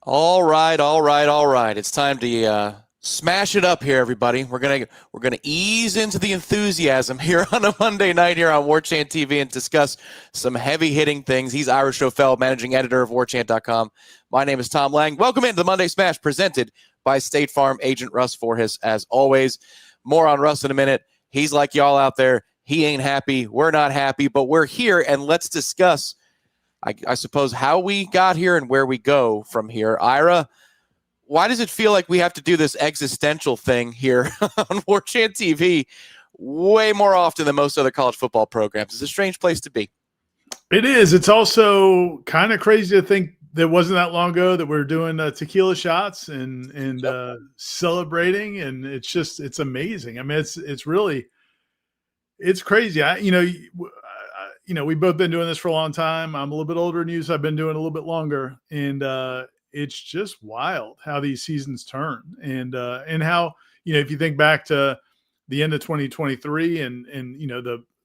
All right, all right, all right. It's time to smash it up here, everybody. We're gonna ease into the enthusiasm here on a Monday night here on Warchant TV and discuss some heavy hitting things. He's Ira Schofel, managing editor of Warchant.com. My name is Tom Lang. Welcome into the Monday Smash, presented by State Farm agent Russ Forhis. As always, more on Russ in a minute. He's like y'all out there. He ain't happy. We're not happy, but we're here, and let's discuss I suppose how we got here and where we go from here. Ira, why does it feel like we have to do this existential thing here on Warchant TV way more often than most other college football programs? It's a strange place to be. It is. It's also kind of crazy to think that wasn't that long ago that we were doing tequila shots and celebrating, and it's amazing. I mean, it's really crazy. We've both been doing this for a long time. I'm a little bit older than you, so I've been doing it a little bit longer. And it's just wild how these seasons turn. And how, if you think back to the end of 2023 and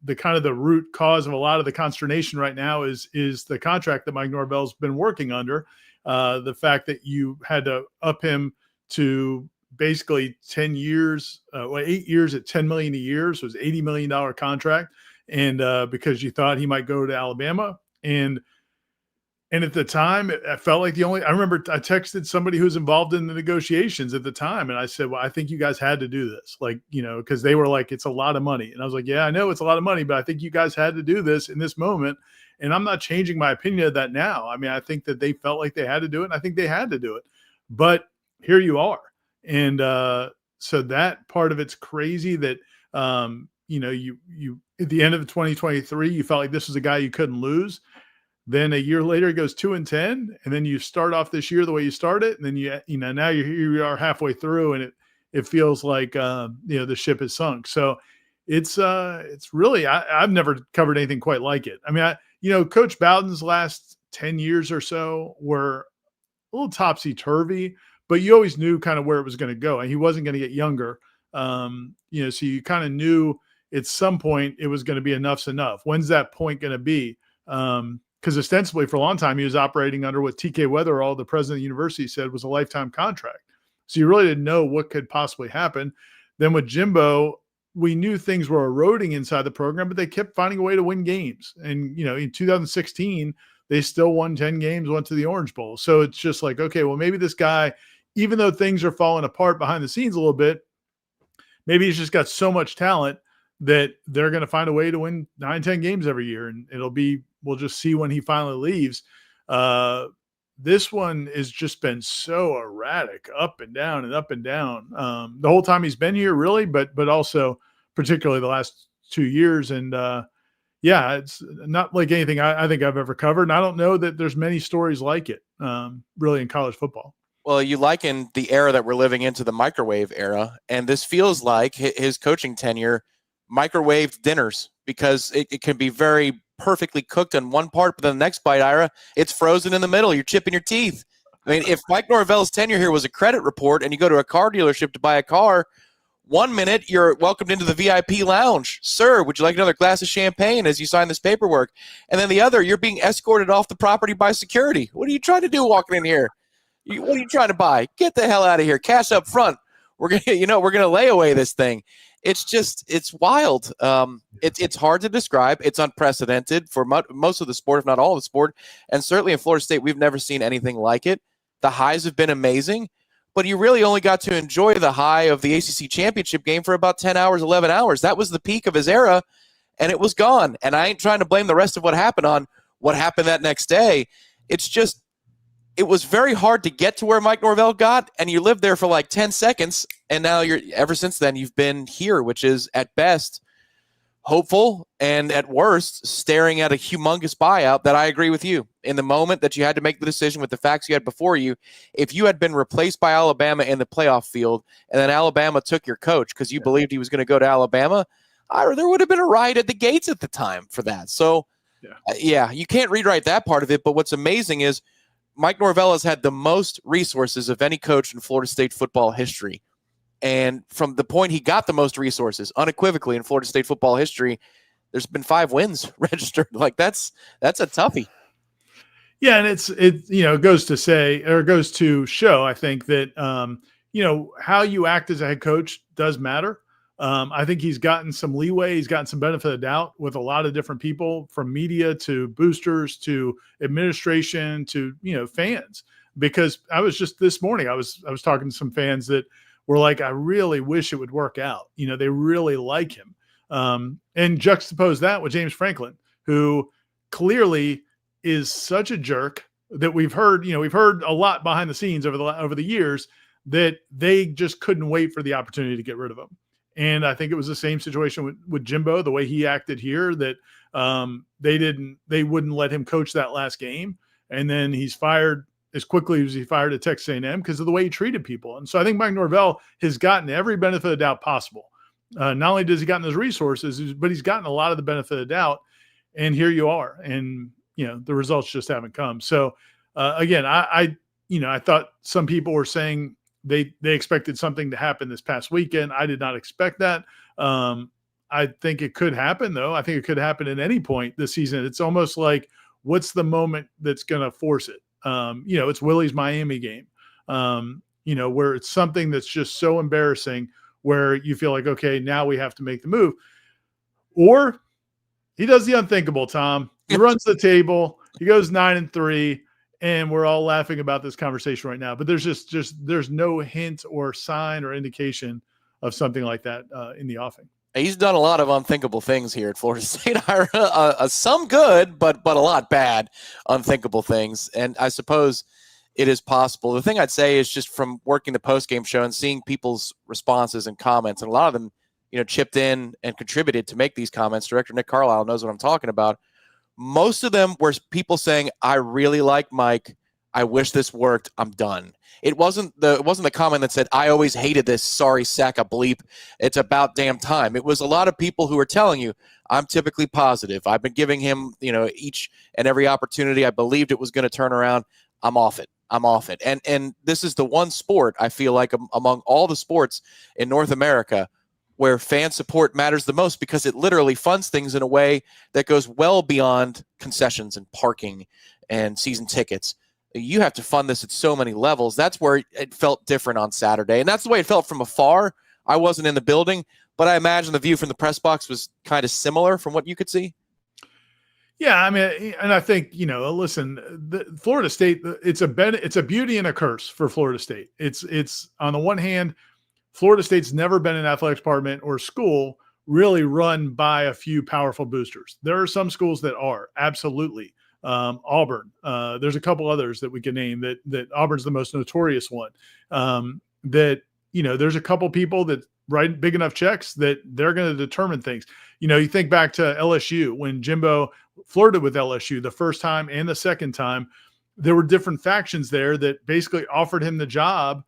the kind of the root cause of a lot of the consternation right now is the contract that Mike Norvell's been working under. The fact that you had to up him to basically 10 years, 8 years at $10 million a year. So it was $80 million contract. And because you thought he might go to Alabama. And at the time, I felt like I remember I texted somebody who was involved in the negotiations at the time. And I said, well, I think you guys had to do this. Because they were like, it's a lot of money. And I was like, yeah, I know it's a lot of money, but I think you guys had to do this in this moment. And I'm not changing my opinion of that now. I mean, I think that they felt like they had to do it. And I think they had to do it. But here you are. And so that part of it's crazy that, you at the end of 2023, you felt like this was a guy you couldn't lose. Then a year later, he goes 2-10, and then you start off this year the way you started, and then now here you are halfway through, and it feels like the ship has sunk. So it's really I've never covered anything quite like it. I mean, Coach Bowden's last 10 years or so were a little topsy turvy, but you always knew kind of where it was going to go, and he wasn't going to get younger. So you kind of knew at some point it was going to be enough's enough. When's that point going to be? Because ostensibly for a long time he was operating under what TK Weatherall, the president of the university, said was a lifetime contract. So you really didn't know what could possibly happen. Then with Jimbo, we knew things were eroding inside the program, but they kept finding a way to win games. And, in 2016, they still won 10 games, went to the Orange Bowl. So it's just like, okay, well, maybe this guy, even though things are falling apart behind the scenes a little bit, maybe he's just got so much talent that they're going to find a way to win 9-10 games every year. And we'll just see when he finally leaves. This one has just been so erratic, up and down and up and down. The whole time he's been here, really, but also particularly the last 2 years. And it's not like anything I think I've ever covered. And I don't know that there's many stories like it, really, in college football. Well, you liken the era that we're living into the microwave era, and this feels like his coaching tenure microwaved dinners, because it can be very perfectly cooked on one part, but then the next bite, Ira, it's frozen in the middle. You're chipping your teeth. I mean, if Mike Norvell's tenure here was a credit report and you go to a car dealership to buy a car, 1 minute you're welcomed into the VIP lounge. Sir, would you like another glass of champagne as you sign this paperwork? And then the other, you're being escorted off the property by security. What are you trying to do walking in here? What are you trying to buy? Get the hell out of here. Cash up front. We're gonna lay away this thing. It's wild. It's hard to describe. It's unprecedented for most of the sport, if not all of the sport. And certainly in Florida State, we've never seen anything like it. The highs have been amazing, but you really only got to enjoy the high of the ACC championship game for about 10 hours, 11 hours. That was the peak of his era, and it was gone. And I ain't trying to blame the rest of what happened on what happened that next day. It's just, it was very hard to get to where Mike Norvell got, and you lived there for like 10 seconds, and now ever since then you've been here, which is at best hopeful and at worst staring at a humongous buyout. That I agree with you. In the moment that you had to make the decision with the facts you had before you, if you had been replaced by Alabama in the playoff field and then Alabama took your coach because you believed he was going to go to Alabama, there would have been a riot at the gates at the time for that. So you can't rewrite that part of it. But what's amazing is Mike Norvell has had the most resources of any coach in Florida State football history. And from the point he got the most resources, unequivocally in Florida State football history, there's been 5 wins registered. Like that's a toughie. Yeah, and it goes to say, or goes to show, I think that how you act as a head coach does matter. I think he's gotten some leeway. He's gotten some benefit of doubt with a lot of different people, from media to boosters to administration to fans. Because I was just this morning, I was talking to some fans that were like, I really wish it would work out. They really like him. And juxtapose that with James Franklin, who clearly is such a jerk that we've heard a lot behind the scenes over the years, that they just couldn't wait for the opportunity to get rid of him. And I think it was the same situation with Jimbo, the way he acted here, that they wouldn't let him coach that last game. And then he's fired as quickly as he fired at Texas A&M because of the way he treated people. And so I think Mike Norvell has gotten every benefit of the doubt possible. Not only does he gotten his resources, but he's gotten a lot of the benefit of the doubt. And here you are. And the results just haven't come. So again, I thought some people were saying they expected something to happen this past weekend. I did not expect that. I think it could happen, though. I think it could happen at any point this season. It's almost like, what's the moment that's going to force it? It's Willie's Miami game, where it's something that's just so embarrassing where you feel like, okay, now we have to make the move. Or he does the unthinkable, Tom. He runs the table. He goes 9-3, and we're all laughing about this conversation right now. But there's there's no hint or sign or indication of something like that in the offing. He's done a lot of unthinkable things here at Florida State. Some good, but a lot bad, unthinkable things. And I suppose it is possible. The thing I'd say is, just from working the post-game show and seeing people's responses and comments, and a lot of them, chipped in and contributed to make these comments. Director Nick Carlisle knows what I'm talking about. Most of them were people saying, I really like Mike. I wish this worked. I'm done. It wasn't the comment that said, I always hated this. Sorry, sack a bleep. It's about damn time. It was a lot of people who were telling you, I'm typically positive. I've been giving him, each and every opportunity. I believed it was going to turn around. I'm off it. And this is the one sport, I feel like, among all the sports in North America, where fan support matters the most, because it literally funds things in a way that goes well beyond concessions and parking and season tickets. You have to fund this at so many levels. That's where it felt different on Saturday. And that's the way it felt from afar. I wasn't in the building, but I imagine the view from the press box was kind of similar from what you could see. Yeah, I mean, and I think, listen, Florida State, it's a beauty and a curse for Florida State. It's on the one hand, Florida State's never been an athletics department or school really run by a few powerful boosters. There are some schools that are, absolutely. Auburn. There's a couple others that we can name that Auburn's the most notorious one. There's a couple people that write big enough checks that they're going to determine things. You think back to LSU when Jimbo flirted with LSU the first time and the second time. There were different factions there that basically offered him the job,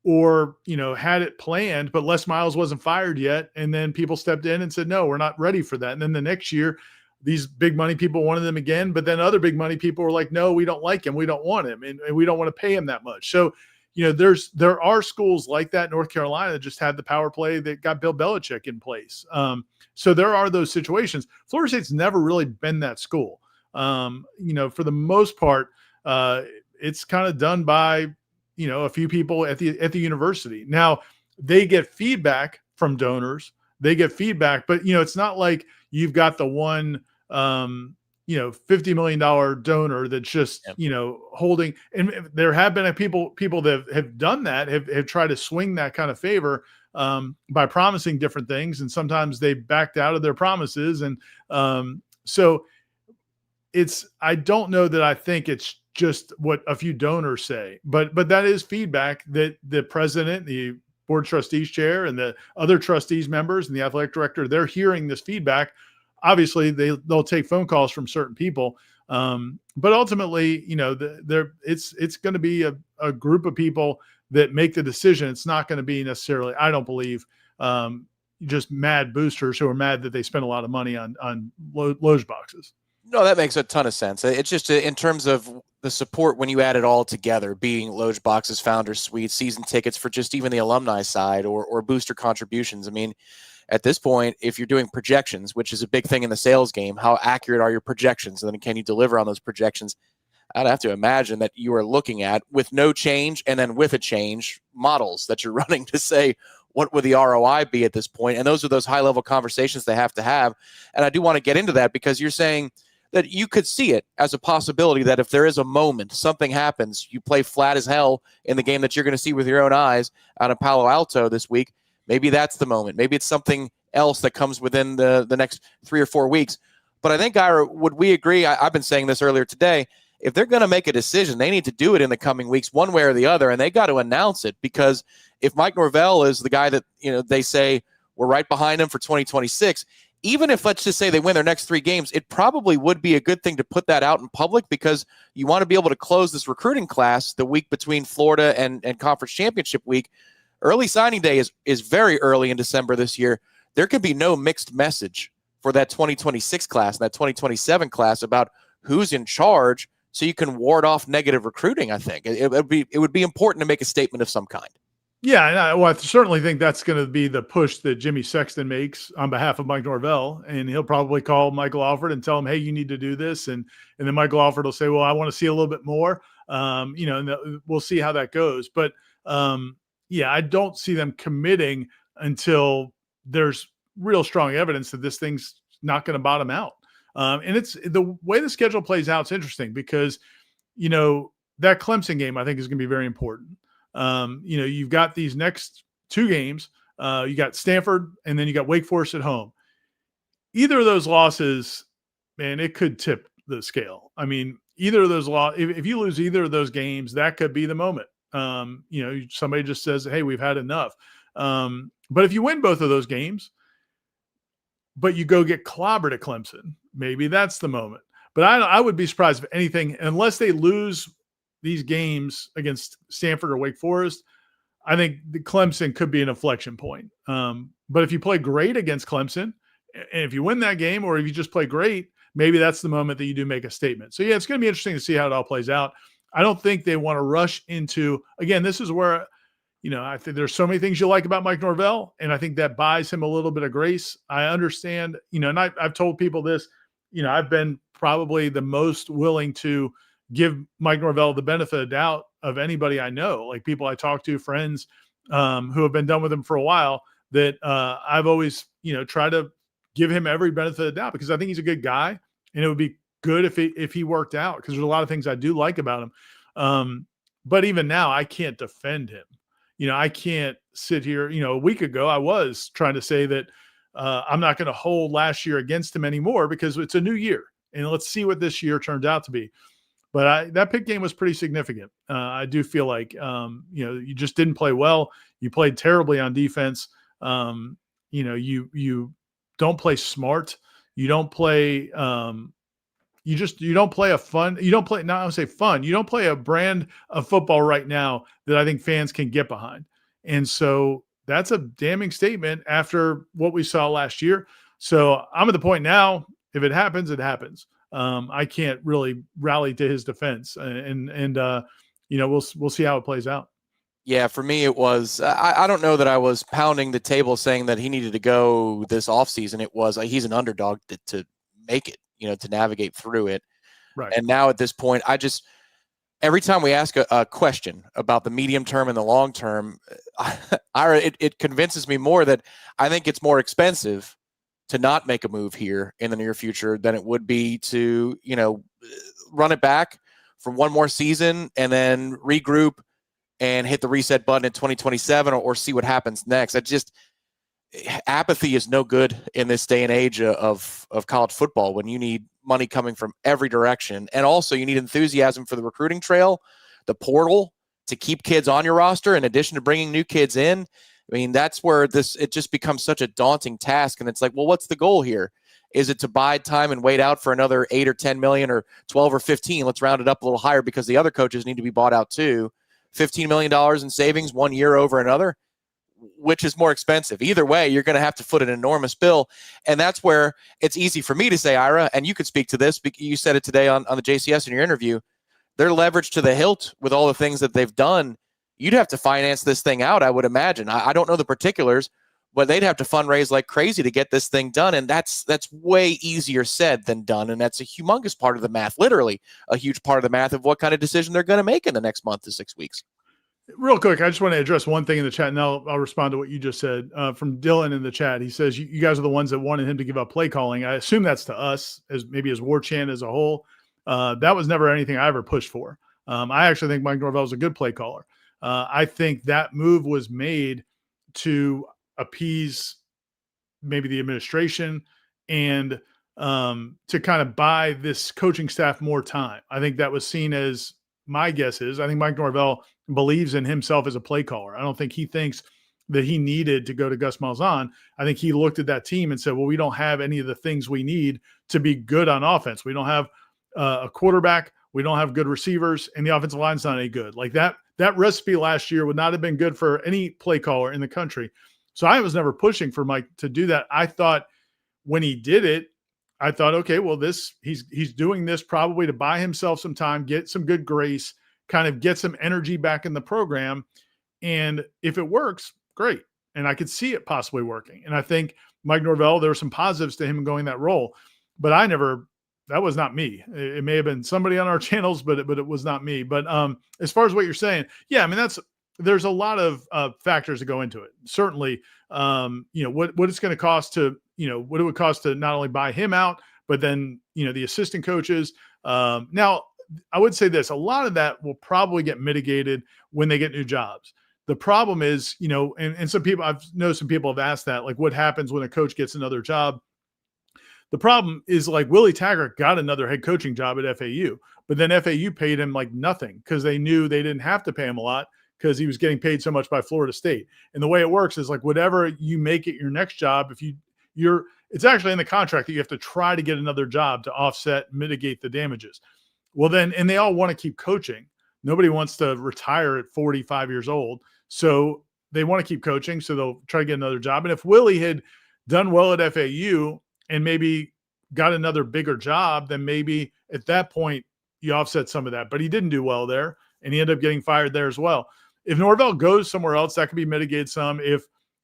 or had it planned, but Les Miles wasn't fired yet, and then people stepped in and said, no, we're not ready for that. And then the next year, these big money people wanted them again, but then other big money people were like, no, we don't like him, we don't want him, and we don't want to pay him that much. So there are schools like that. North Carolina just had the power play that got Bill Belichick in place. So there are those situations. Florida State's never really been that school. For the most part, it's kind of done by a few people at the university. Now they get feedback from donors. They get feedback, but it's not like you've got the one $50 million donor that's just holding. And there have been people that have done that, have tried to swing that kind of favor by promising different things, and sometimes they backed out of their promises. And so I don't know that I think it's just what a few donors say, but that is feedback that the president, the board trustees chair, and the other trustees members and the athletic director, they're hearing this feedback. Obviously they'll take phone calls from certain people. But ultimately, it's going to be a group of people that make the decision. It's not going to be necessarily, I don't believe, just mad boosters who are mad that they spend a lot of money on loge boxes. No, that makes a ton of sense. It's just in terms of the support when you add it all together, being loge boxes, founders suites, season tickets for just even the alumni side, or booster contributions. I mean, at this point, if you're doing projections, which is a big thing in the sales game, how accurate are your projections? And then can you deliver on those projections? I'd have to imagine that you are looking at, with no change and then with a change, models that you're running to say, what would the ROI be at this point? And those are those high-level conversations they have to have. And I do want to get into that because you're saying that you could see it as a possibility that if there is a moment, something happens, you play flat as hell in the game that you're going to see with your own eyes out of Palo Alto this week. Maybe that's the moment. Maybe it's something else that comes within the next 3 or 4 weeks. But I think, Ira, would we agree? I've been saying this earlier today. If they're going to make a decision, they need to do it in the coming weeks, one way or the other, and they got to announce it, because if Mike Norvell is the guy that, they say we're right behind him for 2026, even if, let's just say, they win their next 3 games, it probably would be a good thing to put that out in public, because you want to be able to close this recruiting class the week between Florida and conference championship week. Early signing day is very early in December this year. There could be no mixed message for that 2026 class and that 2027 class about who's in charge, so you can ward off negative recruiting. I think it would be important to make a statement of some kind. Yeah, I certainly think that's going to be the push that Jimmy Sexton makes on behalf of Mike Norvell, and he'll probably call Michael Alford and tell him, "Hey, you need to do this," and then Michael Alford will say, "Well, I want to see a little bit more," and we'll see how that goes. But yeah, I don't see them committing until there's real strong evidence that this thing's not going to bottom out. And it's the way the schedule plays out. It's interesting because, that Clemson game, I think, is going to be very important. You've got these next 2 games. You got Stanford, and then you got Wake Forest at home. Either of those losses, man, it could tip the scale. I mean, either of those if you lose either of those games, that could be the moment. Somebody just says, "Hey, we've had enough." But if you win both of those games, but you go get clobbered at Clemson, maybe that's the moment. But I would be surprised if anything, unless they lose these games against Stanford or Wake Forest, I think the Clemson could be an inflection point. But if you play great against Clemson, and if you win that game, or if you just play great, maybe that's the moment that you do make a statement. So yeah, it's going to be interesting to see how it all plays out. I don't think they want to rush into, again, this is where, I think there's so many things you like about Mike Norvell, and I think that buys him a little bit of grace. I understand, and I've told people this, I've been probably the most willing to give Mike Norvell the benefit of doubt of anybody I know, like people I talk to, friends who have been done with him for a while, that I've always, tried to give him every benefit of the doubt, because I think he's a good guy, and it would be good if he worked out, because there's a lot of things I do like about him. But even now, I can't defend him. I can't sit here. A week ago, I was trying to say that I'm not going to hold last year against him anymore, because it's a new year, and let's see what this year turned out to be. But that Pitt game was pretty significant. I do feel like, you just didn't play well. You played terribly on defense. You don't play smart. You don't play. You don't play a fun. You don't play. Not I would say fun. You don't play a brand of football right now that I think fans can get behind. And so that's a damning statement after what we saw last year. So I'm at the point now. If it happens, it happens. I can't really rally to his defense, and we'll see how it plays out. Yeah, for me, it was, I don't know that I was pounding the table saying that he needed to go this offseason. It was, he's an underdog to make it, to navigate through it. Right. And now at this point, every time we ask a question about the medium term and the long term, it convinces me more that I think it's more expensive to not make a move here in the near future than it would be to, run it back for one more season and then regroup and hit the reset button in 2027 or see what happens next. Apathy is no good in this day and age of college football, when you need money coming from every direction. And also you need enthusiasm for the recruiting trail, the portal, to keep kids on your roster in addition to bringing new kids in. I mean, that's where it just becomes such a daunting task. And it's like, well, what's the goal here? Is it to bide time and wait out for another 8 or 10 million or 12 or 15? Let's round it up a little higher, because the other coaches need to be bought out too. $15 million in savings 1 year over another. Which is more expensive? Either way, you're going to have to foot an enormous bill. And that's where it's easy for me to say, Ira, and you could speak to this, because you said it today on the JCS in your interview, they're leveraged to the hilt with all the things that they've done. You'd have to finance this thing out, I would imagine. I don't know the particulars, but they'd have to fundraise like crazy to get this thing done. And that's way easier said than done. And that's a humongous part of the math, literally a huge part of the math of what kind of decision they're going to make in the next month to 6 weeks. Real quick, I just want to address one thing in the chat, and I'll respond to what you just said. From Dylan in the chat, he says, you guys are the ones that wanted him to give up play calling. I assume that's to us, as maybe as Warchant as a whole. That was never anything I ever pushed for. I actually think Mike Norvell is a good play caller. I think that move was made to appease maybe the administration and to kind of buy this coaching staff more time. I think that was seen as, my guess is, I think Mike Norvell believes in himself as a play caller. I don't think he thinks that he needed to go to Gus Malzahn. I think he looked at that team and said, well, we don't have any of the things we need to be good on offense. We don't have a quarterback. We don't have good receivers, and the offensive line's not any good. Like that recipe last year would not have been good for any play caller in the country. So I was never pushing for Mike to do that. I thought when he did it, I thought, okay, well, he's doing this probably to buy himself some time, get some good grace, kind of get some energy back in the program. And if it works, great. And I could see it possibly working. And I think Mike Norvell, there were some positives to him going that role, but that was not me. It may have been somebody on our channels, but it was not me. But as far as what you're saying, yeah, I mean, there's a lot of factors that go into it. Certainly, what it's going to cost to, what it would cost to not only buy him out, but then, the assistant coaches. Now, I would say this, a lot of that will probably get mitigated when they get new jobs. The problem is, and some people, I've known some people have asked that, like, what happens when a coach gets another job? The problem is, like, Willie Taggart got another head coaching job at FAU, but then FAU paid him like nothing because they knew they didn't have to pay him a lot because he was getting paid so much by Florida State. And the way it works is, like, whatever you make it your next job, if it's actually in the contract that you have to try to get another job to offset, mitigate the damages. Well, then, and they all want to keep coaching. Nobody wants to retire at 45 years old. So they want to keep coaching. So they'll try to get another job. And if Willie had done well at FAU and maybe got another bigger job, then maybe at that point you offset some of that. But he didn't do well there, and he ended up getting fired there as well. If Norvell goes somewhere else, that could be mitigated some. If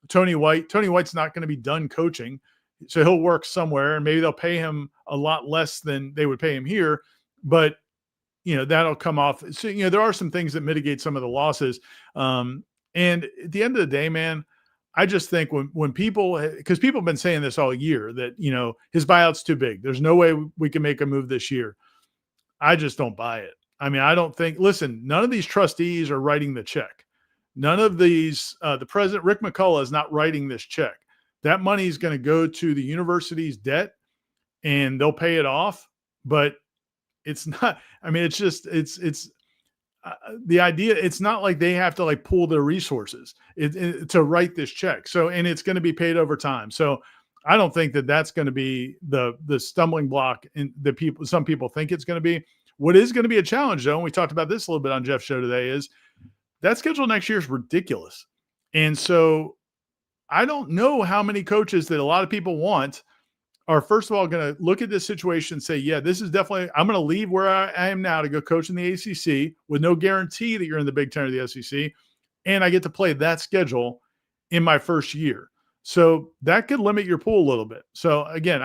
Tony White's not going to be done coaching, so he'll work somewhere, and maybe they'll pay him a lot less than they would pay him here. But that'll come off. So there are some things that mitigate some of the losses. And at the end of the day, man, I just think when people, because people have been saying this all year, that his buyout's too big. There's no way we can make a move this year. I just don't buy it. I mean, I don't think. Listen, none of these trustees are writing the check. None of these. The president, Rick McCullough, is not writing this check. That money is going to go to the university's debt, and they'll pay it off. But it's not. I mean, it's the idea. It's not like they have to like pool their resources to write this check. So, and it's going to be paid over time. So, I don't think that that's going to be the stumbling block in some people think it's going to be. What is going to be a challenge, though, and we talked about this a little bit on Jeff's show today, is that schedule next year is ridiculous. And so I don't know how many coaches that a lot of people want are, first of all, going to look at this situation and say, yeah, this is definitely, I'm going to leave where I am now to go coach in the ACC with no guarantee that you're in the Big Ten or the SEC, and I get to play that schedule in my first year. So that could limit your pool a little bit. So again,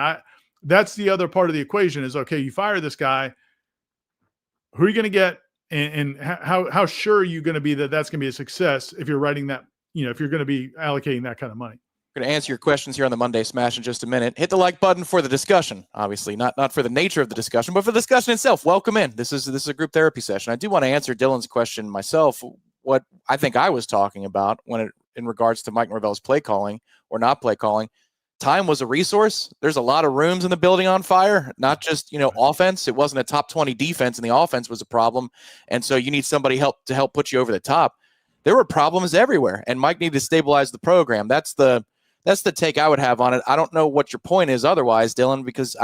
that's the other part of the equation is, okay, you fire this guy, who are you going to get, and how sure are you going to be that that's going to be a success if you're writing that, if you're going to be allocating that kind of money? We're going to answer your questions here on the Monday Smash in just a minute. Hit the like button for the discussion, obviously, not for the nature of the discussion, but for the discussion itself. Welcome in. This is a group therapy session. I do want to answer Dylan's question myself, what I think I was talking about in regards to Mike Norvell's play calling or not play calling. Time was a resource. There's a lot of rooms in the building on fire, not just, offense. It wasn't a top 20 defense, and the offense was a problem. And so you need somebody to help put you over the top. There were problems everywhere, and Mike needed to stabilize the program. That's the take I would have on it. I don't know what your point is otherwise, Dylan, because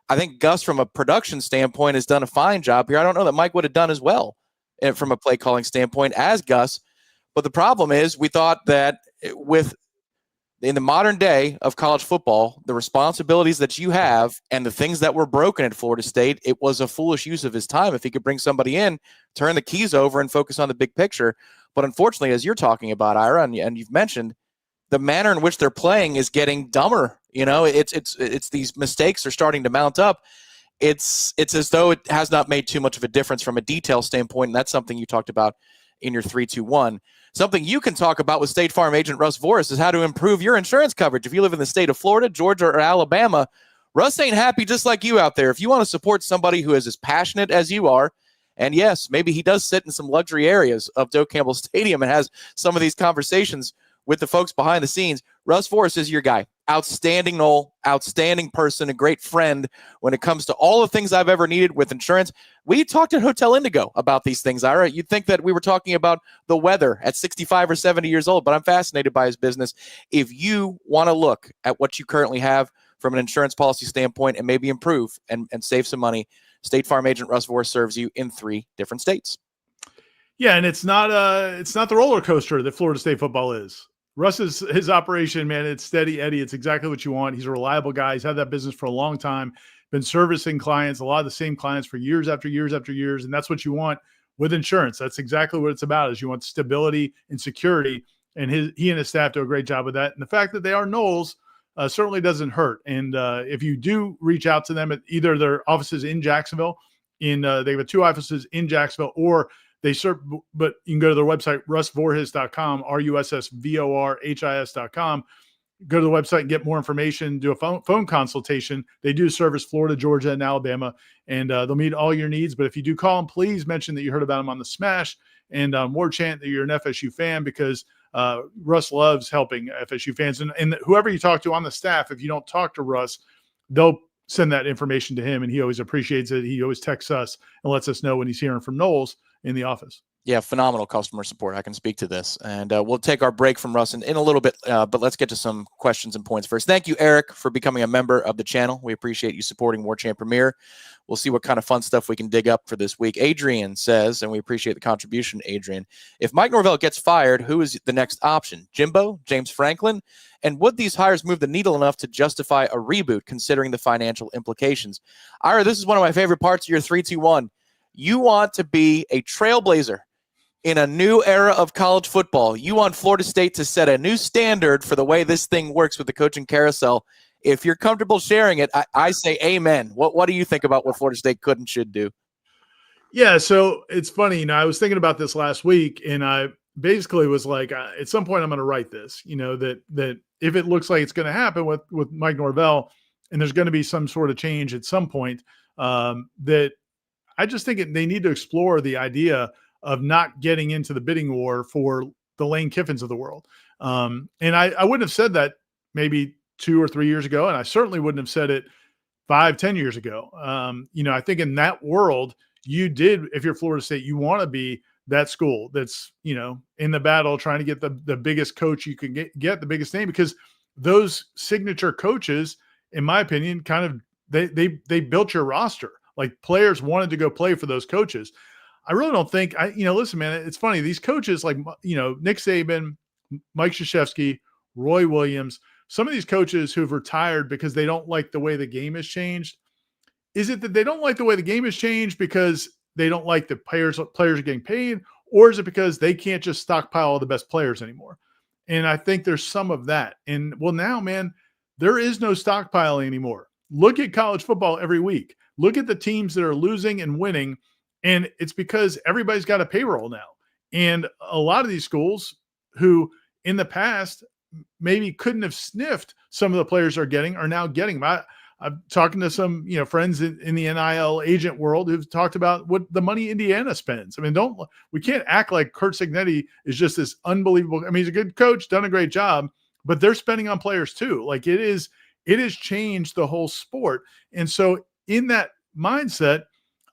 I think Gus, from a production standpoint, has done a fine job here. I don't know that Mike would have done as well from a play calling standpoint as Gus. But the problem is we thought that in the modern day of college football, the responsibilities that you have and the things that were broken at Florida State, it was a foolish use of his time if he could bring somebody in, turn the keys over, and focus on the big picture. But unfortunately, as you're talking about, Ira, and you've mentioned, the manner in which they're playing is getting dumber. It's these mistakes are starting to mount up. It's as though it has not made too much of a difference from a detail standpoint, and that's something you talked about in your 3-2-1. Something you can talk about with State Farm agent Russ Voris is how to improve your insurance coverage. If you live in the state of Florida, Georgia, or Alabama, Russ ain't happy just like you out there. If you want to support somebody who is as passionate as you are, and yes, maybe he does sit in some luxury areas of Doak Campbell Stadium and has some of these conversations with the folks behind the scenes, Russ Voris is your guy. Outstanding Nole, outstanding person, a great friend when it comes to all the things I've ever needed with insurance. We talked at Hotel Indigo about these things, Ira. You'd think that we were talking about the weather at 65 or 70 years old, but I'm fascinated by his business. If you want to look at what you currently have from an insurance policy standpoint and maybe improve and save some money, State Farm agent Russ Voris serves you in 3 different states. Yeah, and it's not the roller coaster that Florida State football is. Russ's his operation, man, it's steady Eddie. It's exactly what you want. He's a reliable guy. He's had that business for a long time, been servicing clients, a lot of the same clients for years after years after years. And that's what you want with insurance. That's exactly what it's about, is you want stability and security. And he and his staff do a great job with that. And the fact that they are Noles certainly doesn't hurt. And if you do reach out to them at either their offices in Jacksonville, they have 2 offices in Jacksonville, or they serve, but you can go to their website, russvorhis.com, russvorhis.com. Go to the website and get more information, do a phone consultation. They do service Florida, Georgia, and Alabama, and they'll meet all your needs. But if you do call them, please mention that you heard about them on the Smash and Warchant, that you're an FSU fan, because Russ loves helping FSU fans. And whoever you talk to on the staff, if you don't talk to Russ, they'll send that information to him, and he always appreciates it. He always texts us and lets us know when he's hearing from Noles in the office. Yeah, phenomenal customer support. I can speak to this. And we'll take our break from Russ in a little bit, but let's get to some questions and points first. Thank you, Eric, for becoming a member of the channel. We appreciate you supporting Warchant Premier. We'll see what kind of fun stuff we can dig up for this week. Adrian says, and we appreciate the contribution, Adrian, if Mike Norvell gets fired, who is the next option? Jimbo? James Franklin? And would these hires move the needle enough to justify a reboot, considering the financial implications? Ira, this is one of my favorite parts of your 3-2-1. You want to be a trailblazer in a new era of college football. You want Florida State to set a new standard for the way this thing works with the coaching carousel. If you're comfortable sharing it, I say amen. What do you think about what Florida State could and should do? Yeah, so it's funny. I was thinking about this last week, and I basically was like, at some point I'm going to write this, that if it looks like it's going to happen with Mike Norvell, and there's going to be some sort of change at some point, that I just think they need to explore the idea of not getting into the bidding war for the Lane Kiffins of the world. And I wouldn't have said that maybe 2 or 3 years ago, and I certainly wouldn't have said it 5-10 years ago. I think in that world, if you're Florida State, you want to be that school that's, in the battle, trying to get the biggest coach you can get the biggest name, because those signature coaches, in my opinion, kind of, they built your roster. Like, players wanted to go play for those coaches. I really don't think listen, man, it's funny. These coaches like, Nick Saban, Mike Krzyzewski, Roy Williams, some of these coaches who've retired because they don't like the way the game has changed. Is it that they don't like the way the game has changed because they don't like the players are getting paid, or is it because they can't just stockpile all the best players anymore? And I think there's some of that. And well, now, man, there is no stockpiling anymore. Look at college football every week. Look at the teams that are losing and winning. And it's because everybody's got a payroll now. And a lot of these schools who in the past maybe couldn't have sniffed some of the players are getting are now getting them. I'm talking to some, friends in the NIL agent world who've talked about what the money Indiana spends. I mean, we can't act like Kurt Cignetti is just this unbelievable. I mean, he's a good coach, done a great job, but they're spending on players too. Like, it has changed the whole sport. And so in that mindset,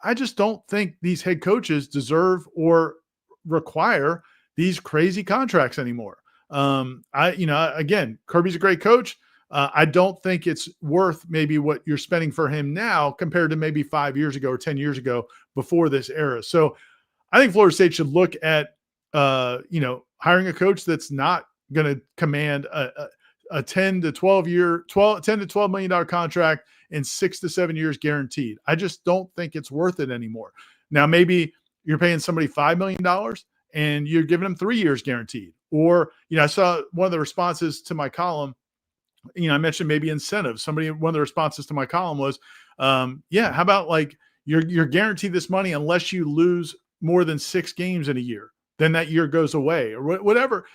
I just don't think these head coaches deserve or require these crazy contracts anymore. Again, Kirby's a great coach. I don't think it's worth maybe what you're spending for him now compared to maybe 5 years ago or 10 years ago before this era. So I think Florida State should look at, hiring a coach that's not going to command a 10 to 12 million contract in 6 to 7 years guaranteed. I just don't think it's worth it anymore. Now, maybe you're paying somebody $5 million and you're giving them 3 years guaranteed. Or, I saw one of the responses to my column, I mentioned maybe incentives. One of the responses to my column was, how about like you're guaranteed this money unless you lose more than 6 games in a year, then that year goes away, or whatever.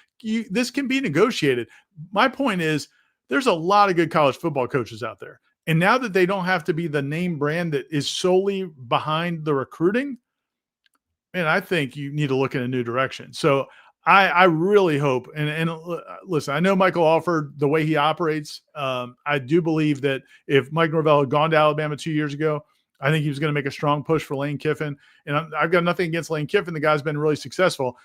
This can be negotiated. My point is, there's a lot of good college football coaches out there. And now that they don't have to be the name brand that is solely behind the recruiting, man, I think you need to look in a new direction. So I really hope, and listen, I know Michael Alford, the way he operates, I do believe that if Mike Norvell had gone to Alabama 2 years ago, I think he was going to make a strong push for Lane Kiffin. And I've got nothing against Lane Kiffin. The guy's been really successful.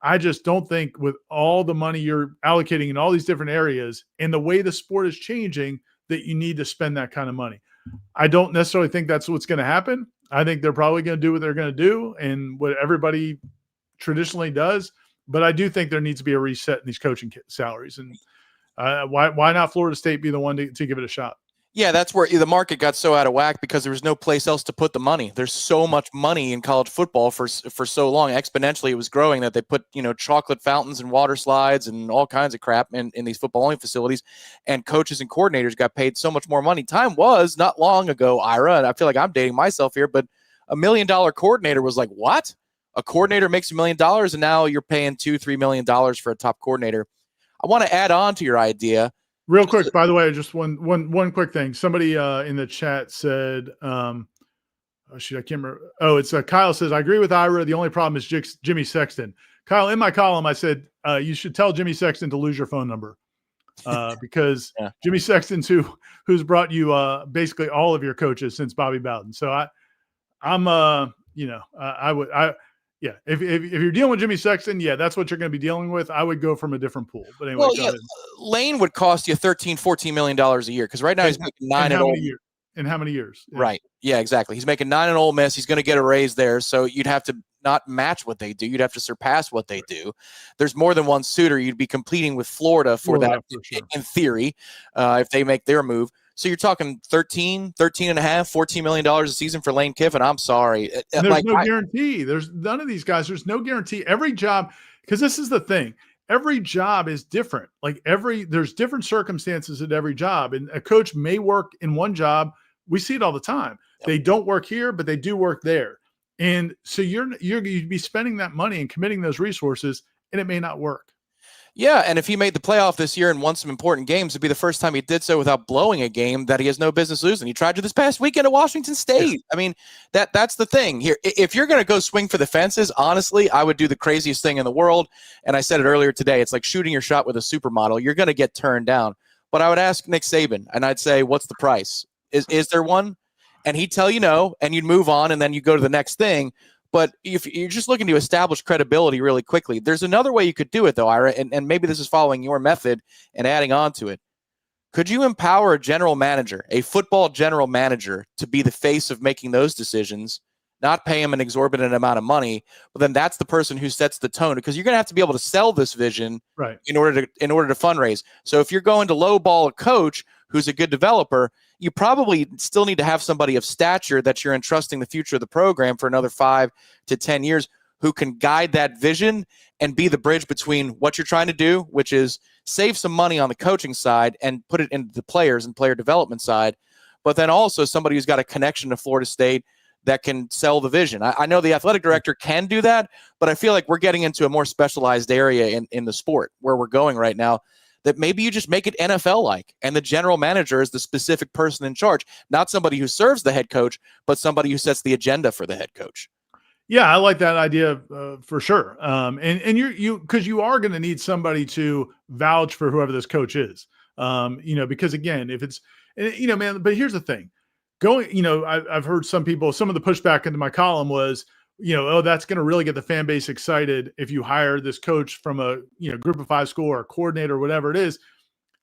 I just don't think with all the money you're allocating in all these different areas and the way the sport is changing that you need to spend that kind of money. I don't necessarily think that's what's going to happen. I think they're probably going to do what they're going to do and what everybody traditionally does. But I do think there needs to be a reset in these coaching salaries. And why not Florida State be the one to give it a shot? Yeah, that's where the market got so out of whack because there was no place else to put the money. There's so much money in college football for so long. Exponentially, it was growing that they put, chocolate fountains and water slides and all kinds of crap in these football-only facilities. And coaches and coordinators got paid so much more money. Time was not long ago, Ira, and I feel like I'm dating myself here, but $1 million coordinator was like, what? A coordinator makes $1 million, and now you're paying $2-3 million for a top coordinator. I want to add on to your idea. Real quick, by the way, just one quick thing. Somebody in the chat said, I can't remember. Oh, it's Kyle says, I agree with Ira. The only problem is Jimmy Sexton. Kyle, in my column, I said, you should tell Jimmy Sexton to lose your phone number because yeah. Jimmy Sexton's who's brought you basically all of your coaches since Bobby Bowden. So yeah, if you're dealing with Jimmy Sexton, yeah, that's what you're going to be dealing with. I would go from a different pool. But anyway, Lane would cost you $13-14 million a year because right now he's making $9 at Ole Miss. In how many years? Yeah. Right. Yeah, exactly. He's making $9 at Ole Miss. He's going to get a raise there, so you'd have to not match what they do. You'd have to surpass what they do. There's more than one suitor. You'd be competing with Florida for that, for sure. In theory, if they make their move. So you're talking 13 and a half, $14 million a season for Lane Kiffin. I'm sorry. And there's no guarantee. There's none of these guys. There's no guarantee. Every job, because this is the thing. Every job is different. There's different circumstances at every job. And a coach may work in one job. We see it all the time. Yep. They don't work here, but they do work there. And so you'd be spending that money and committing those resources, and it may not work. Yeah, and if he made the playoff this year and won some important games, it'd be the first time he did so without blowing a game that he has no business losing. He tried to this past weekend at Washington State. Yeah. I mean, that's the thing here. If you're going to go swing for the fences, honestly, I would do the craziest thing in the world. And I said it earlier today. It's like shooting your shot with a supermodel. You're going to get turned down. But I would ask Nick Saban, and I'd say, what's the price? Is there one? And he'd tell you no, and you'd move on, and then you go to the next thing. But if you're just looking to establish credibility really quickly, there's another way you could do it, though, Ira, and maybe this is following your method and adding on to it. Could you empower a general manager, a football general manager, to be the face of making those decisions, not pay him an exorbitant amount of money, but then that's the person who sets the tone? Because you're going to have to be able to sell this vision right in order to fundraise. So if you're going to lowball a coach who's a good developer, you probably still need to have somebody of stature that you're entrusting the future of the program for another 5 to 10 years who can guide that vision and be the bridge between what you're trying to do, which is save some money on the coaching side and put it into the players and player development side, but then also somebody who's got a connection to Florida State that can sell the vision. I know the athletic director can do that, but I feel like we're getting into a more specialized area in the sport where we're going right now, that maybe you just make it NFL-like, and the general manager is the specific person in charge, not somebody who serves the head coach, but somebody who sets the agenda for the head coach. Yeah, I like that idea for sure. And because you are going to need somebody to vouch for whoever this coach is. Because again, if it's, man, but here's the thing. I've heard some of the pushback into my column was, that's going to really get the fan base excited if you hire this coach from a, group of 5 school or a coordinator or whatever it is.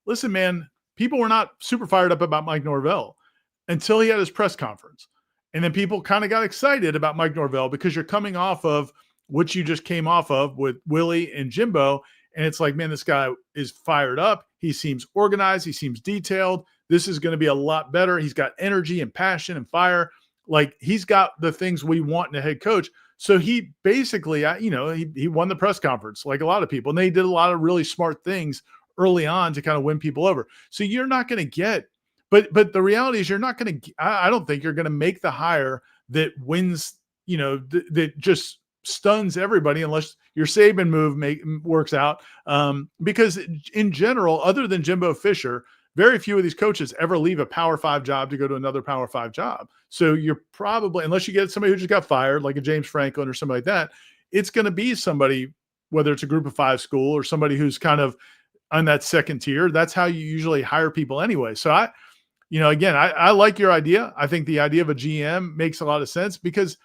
Listen, man, people were not super fired up about Mike Norvell until he had his press conference. And then people kind of got excited about Mike Norvell because you're coming off of what you just came off of with Willie and Jimbo. And it's like, man, this guy is fired up. He seems organized. He seems detailed. This is going to be a lot better. He's got energy and passion and fire. Like, he's got the things we want in a head coach. So he basically, he won the press conference like a lot of people, and they did a lot of really smart things early on to kind of win people over. So you're not going to get, but the reality is you're not going to, I don't think you're going to make the hire that wins, that just stuns everybody unless your Saban move works out. Because in general, other than Jimbo Fisher, very few of these coaches ever leave a Power 5 job to go to another Power 5 job. So you're probably, unless you get somebody who just got fired, like a James Franklin or somebody like that, it's going to be somebody, whether it's a Group of 5 school or somebody who's kind of on that second tier. That's how you usually hire people anyway. So I like your idea. I think the idea of a GM makes a lot of sense because,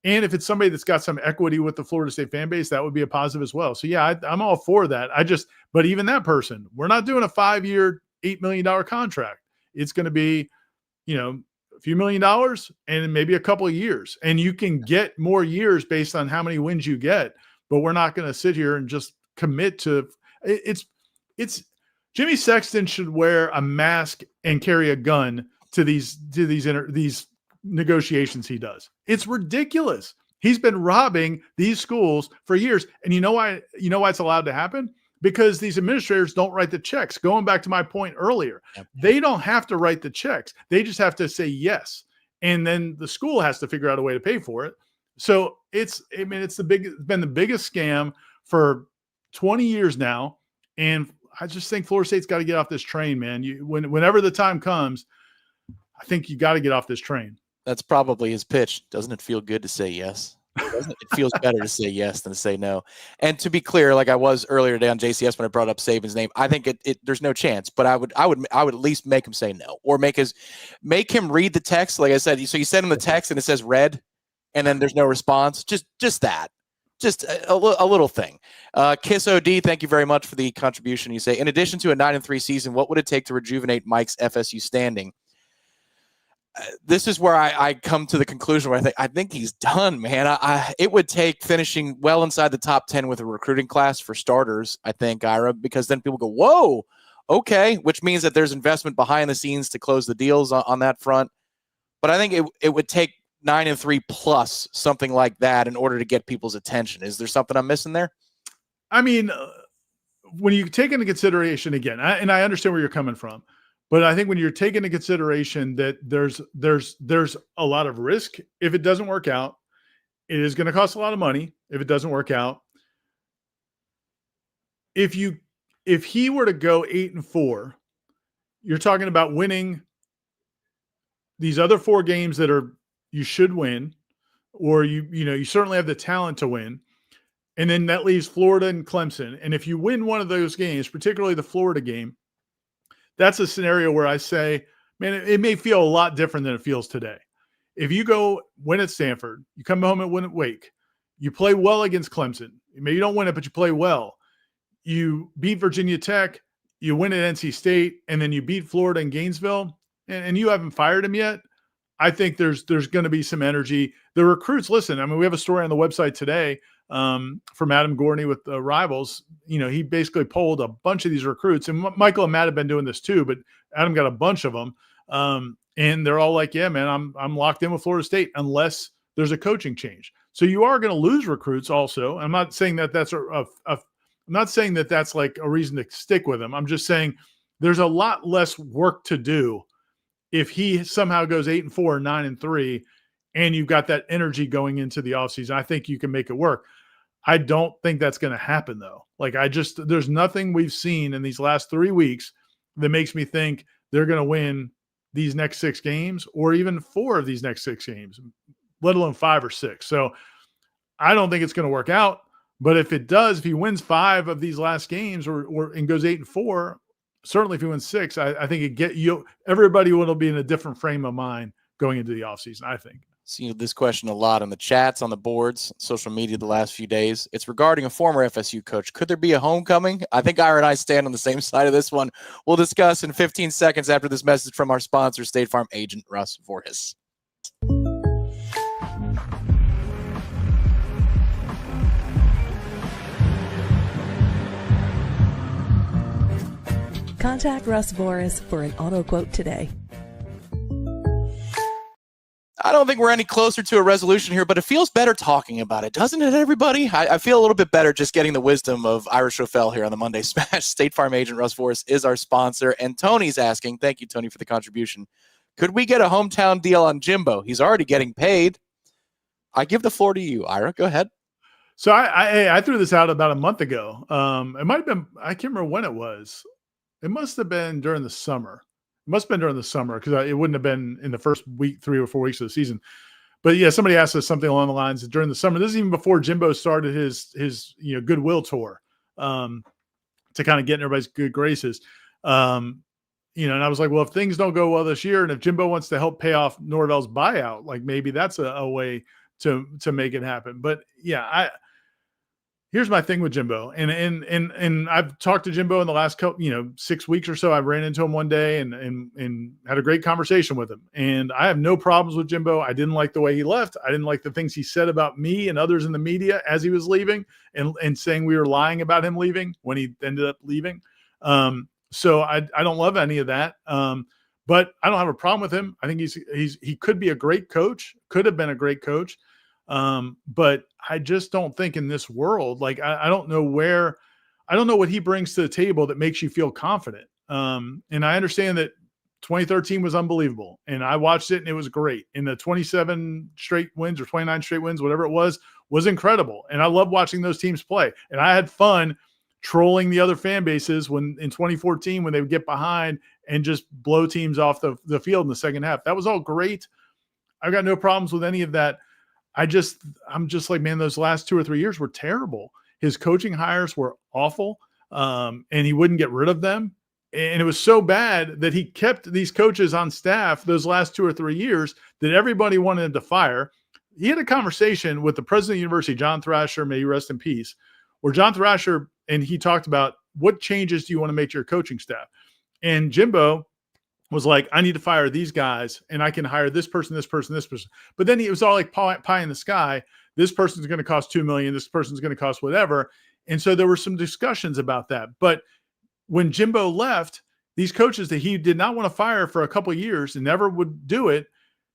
and if it's somebody that's got some equity with the Florida State fan base, that would be a positive as well. So yeah, I'm all for that. But even that person, we're not doing a 5-year, $8 million contract. It's going to be, a few $1 million and maybe a couple of years. And you can get more years based on how many wins you get, but we're not going to sit here and just commit to it's Jimmy Sexton should wear a mask and carry a gun to these negotiations he does. It's ridiculous. He's been robbing these schools for years. And you know why it's allowed to happen? Because these administrators don't write the checks. Going back to my point earlier, they don't have to write the checks. They just have to say yes. And then the school has to figure out a way to pay for it. So it's been the biggest scam for 20 years now. And I just think Florida State's got to get off this train, man. Whenever the time comes, I think you got to get off this train. That's probably his pitch. Doesn't it feel good to say yes? It feels better to say yes than to say no. And to be clear, like I was earlier today on JCS when I brought up Saban's name, I think there's no chance. But I would at least make him say no, or make him read the text. Like I said, so you send him the text and it says read, and then there's no response. Just that. Just a little thing. Kiss OD, thank you very much for the contribution. You say, in addition to a 9-3 season, what would it take to rejuvenate Mike's FSU standing? This is where I come to the conclusion where I think he's done, man. It would take finishing well inside the top 10 with a recruiting class for starters, I think, Ira, because then people go, whoa, okay, which means that there's investment behind the scenes to close the deals on that front. But I think it would take 9-3 plus something like that in order to get people's attention. Is there something I'm missing there? I mean, when you take into consideration again, and I understand where you're coming from, but I think when you're taking into consideration that there's a lot of risk if it doesn't work out, it is going to cost a lot of money if it doesn't work out. If he were to go 8-4, you're talking about winning these other 4 games that you should win, or you certainly have the talent to win. And then that leaves Florida and Clemson. And if you win one of those games, particularly the Florida game, that's a scenario where I say, man, it may feel a lot different than it feels today. If you go win at Stanford, you come home and win at Wake, you play well against Clemson. Maybe you don't win it, but you play well. You beat Virginia Tech, you win at NC State, and then you beat Florida and Gainesville, and you haven't fired him yet. I think there's going to be some energy. The recruits, listen, I mean, we have a story on the website today from Adam Gorney with the Rivals. He basically polled a bunch of these recruits, and Michael and Matt have been doing this too, but Adam got a bunch of them. And they're all like, yeah, man, I'm locked in with Florida State unless there's a coaching change. So you are going to lose recruits also. I'm not saying that that's I'm not saying that that's like a reason to stick with them. I'm just saying there's a lot less work to do if he somehow goes 8-4, 9-3, and you've got that energy going into the offseason. I think you can make it work. I don't think that's going to happen though. Like there's nothing we've seen in these last 3 weeks that makes me think they're going to win these next 6 games or even 4 of these next 6 games, let alone 5 or 6. So I don't think it's going to work out, but if it does, if he wins 5 of these last games and goes 8-4, certainly if he wins 6, I think everybody will be in a different frame of mind going into the offseason, I think. Seen this question a lot on the chats, on the boards, social media the last few days. It's regarding a former FSU coach. Could there be a homecoming? I think Ira and I stand on the same side of this one. We'll discuss in 15 seconds after this message from our sponsor, State Farm agent Russ Voorhis. Contact Russ Voorhis for an auto quote today. I don't think we're any closer to a resolution here, but it feels better talking about it, doesn't it, everybody? I feel a little bit better just getting the wisdom of Irish Rofel here on the Monday Smash. State Farm agent Russ Forrest is our sponsor, and Tony's asking, thank you, Tony, for the contribution, could we get a hometown deal on Jimbo? He's already getting paid. I give the floor to you, Ira. Go ahead. So I threw this out about a month ago. It might have been, I can't remember when it was. It must have been during the summer. It must have been during the summer because it wouldn't have been in the first week, 3 or 4 weeks of the season. But yeah, somebody asked us something along the lines of during the summer. This is even before Jimbo started his goodwill tour to kind of get in everybody's good graces. And I was like, well, if things don't go well this year, and if Jimbo wants to help pay off Norvell's buyout, like maybe that's a way to make it happen. But yeah, here's my thing with Jimbo, and I've talked to Jimbo in the last 6 weeks or so. I ran into him one day and had a great conversation with him. And I have no problems with Jimbo. I didn't like the way he left. I didn't like the things he said about me and others in the media as he was leaving, and saying we were lying about him leaving when he ended up leaving. So I don't love any of that. But I don't have a problem with him. I think he could be a great coach, could have been a great coach. But I just don't think in this world, like I don't know what he brings to the table that makes you feel confident. And I understand that 2013 was unbelievable, and I watched it and it was great. And the 27 straight wins or 29 straight wins, whatever it was incredible. And I love watching those teams play. And I had fun trolling the other fan bases when in 2014, when they would get behind and just blow teams off the field in the second half. That was all great. I've got no problems with any of that. I'm just like, man, those last 2 or 3 years were terrible. His coaching hires were awful, and he wouldn't get rid of them. And it was so bad that he kept these coaches on staff those last 2 or 3 years that everybody wanted him to fire. He had a conversation with the president of the university, John Thrasher, may he rest in peace, where John Thrasher, and he talked about what changes do you want to make to your coaching staff? And Jimbo was like, I need to fire these guys, and I can hire this person, this person, this person. But then it was all like pie in the sky. This person's going to cost $2 million. This person's going to cost whatever. And so there were some discussions about that. But when Jimbo left, these coaches that he did not want to fire for a couple of years and never would do it,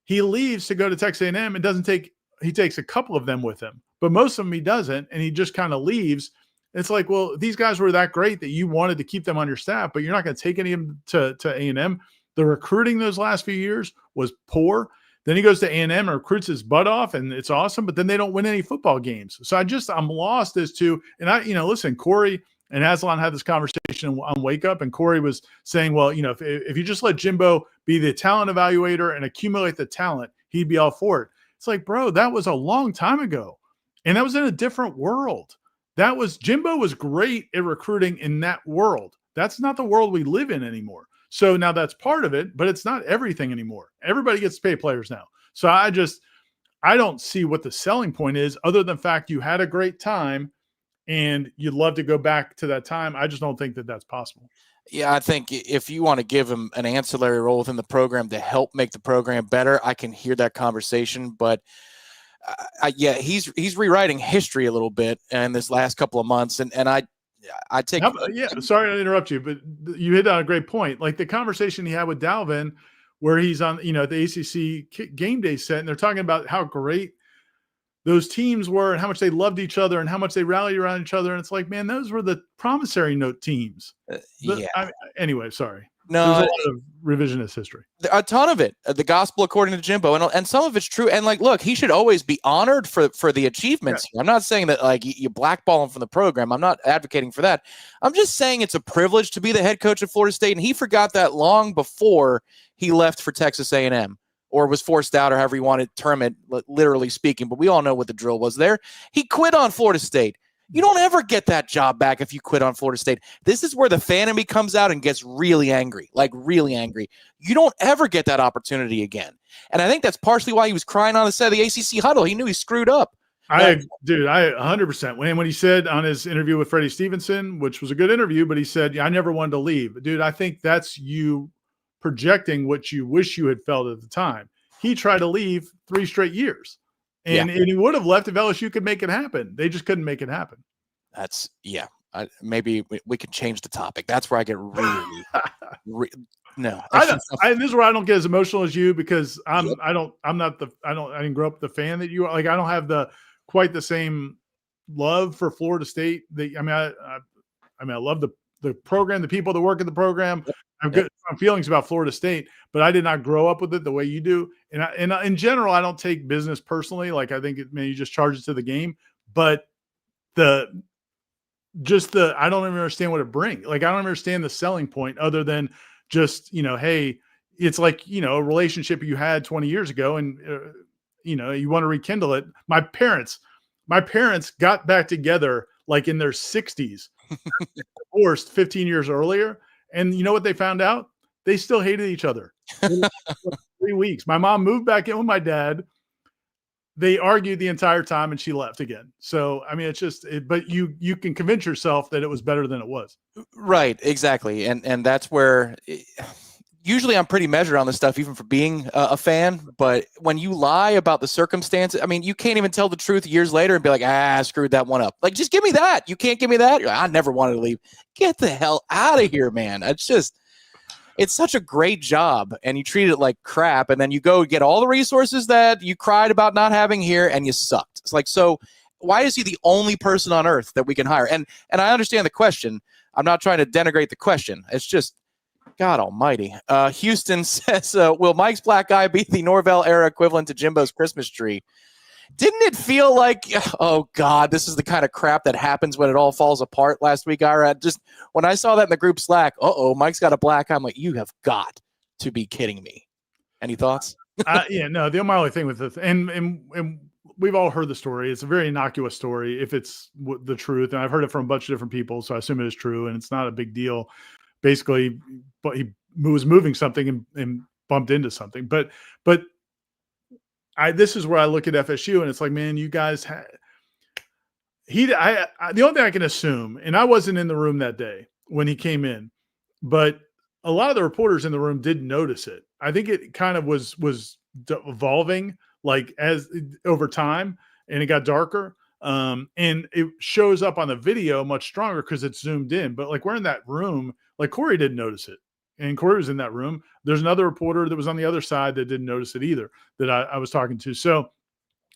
he leaves to go to Texas A&M and he takes a couple of them with him, but most of them he doesn't. And he just kind of leaves. It's like, well, these guys were that great that you wanted to keep them on your staff, but you're not going to take any of them to A&M. The recruiting those last few years was poor. Then he goes to A&M and recruits his butt off, and it's awesome, but then they don't win any football games. So I'm lost as to, and listen, Corey and Aslan had this conversation on Wake Up, and Corey was saying, well, if you just let Jimbo be the talent evaluator and accumulate the talent, he'd be all for it. It's like, bro, that was a long time ago, and that was in a different world. Jimbo was great at recruiting in that world. That's not the world we live in anymore. So now that's part of it, but it's not everything anymore. Everybody gets to pay players now. So I don't see what the selling point is other than the fact you had a great time and you'd love to go back to that time. I just don't think that that's possible. Yeah, I think if you want to give him an ancillary role within the program to help make the program better, I can hear that conversation. But he's rewriting history a little bit in this last couple of months, and I take. Sorry to interrupt you, but you hit on a great point. Like the conversation he had with Dalvin, where he's on, the ACC game day set, and they're talking about how great those teams were and how much they loved each other and how much they rallied around each other. And it's like, man, those were the promissory note teams. Anyway, sorry. No, there's a lot of revisionist history. A ton of it. The gospel according to Jimbo, and some of it's true. And look, he should always be honored for the achievements. Yeah. I'm not saying that you blackball him from the program. I'm not advocating for that. I'm just saying it's a privilege to be the head coach of Florida State, and he forgot that long before he left for Texas A&M or was forced out, or however you want to term it, literally speaking. But we all know what the drill was there. He quit on Florida State. You don't ever get that job back if you quit on Florida State. This is where the fan in me comes out and gets really angry, really angry. You don't ever get that opportunity again. And I think that's partially why he was crying on the set of the ACC huddle. He knew he screwed up. I 100%. When he said on his interview with Freddie Stevenson, which was a good interview, but he said, I never wanted to leave. Dude, I think that's you projecting what you wish you had felt at the time. He tried to leave 3 straight years. And he would have left if LSU could make it happen. They just couldn't make it happen. maybe we could change the topic. That's where I get really, no. This is where I don't get as emotional as you, because I didn't grow up the fan that you are. Like, I don't have quite the same love for Florida State. I love the program, the people that work in the program. I have good feelings about Florida State, but I did not grow up with it the way you do. And in general, I don't take business personally. Like, I think you just charge it to the game, but I don't even understand what it brings. Like, I don't understand the selling point other than just, hey, it's like, a relationship you had 20 years ago and, you want to rekindle it. My parents got back together like in their 60s, divorced 15 years earlier. And you know what they found out? They still hated each other. 3 weeks. My mom moved back in with my dad. They argued the entire time and she left again. So, I mean, it's just, but you can convince yourself that it was better than it was. Right. Exactly. And that's where usually I'm pretty measured on this stuff, even for being a fan. But when you lie about the circumstances, I mean, you can't even tell the truth years later and be like, I screwed that one up. Like, just give me that. You can't give me that. I never wanted to leave. Get the hell out of here, man. It's such a great job, and you treat it like crap, and then you go get all the resources that you cried about not having here, and you sucked. It's like, so why is he the only person on earth that we can hire? And I understand the question. I'm not trying to denigrate the question. It's just, God almighty. Houston says, will Mike's black eye be the Norvell era equivalent to Jimbo's Christmas tree? Didn't it feel like, oh God, this is the kind of crap that happens when it all falls apart last week, Ira? Just when I saw that in the group Slack, Mike's got a black eye. I'm like, you have got to be kidding me. Any thoughts? Yeah, no, the only thing with this, and we've all heard the story. It's a very innocuous story if it's the truth. And I've heard it from a bunch of different people, so I assume it is true, and it's not a big deal. Basically, but he was moving something and bumped into something. But this is where I look at FSU, and it's like, man, you guys the only thing I can assume, and I wasn't in the room that day when he came in, but a lot of the reporters in the room did notice it. I think it kind of was evolving like as over time, and it got darker. And it shows up on the video much stronger because it's zoomed in. But like, we're in that room, like Corey didn't notice it. And Corey was in that room. There's another reporter that was on the other side that didn't notice it either, that I was talking to. So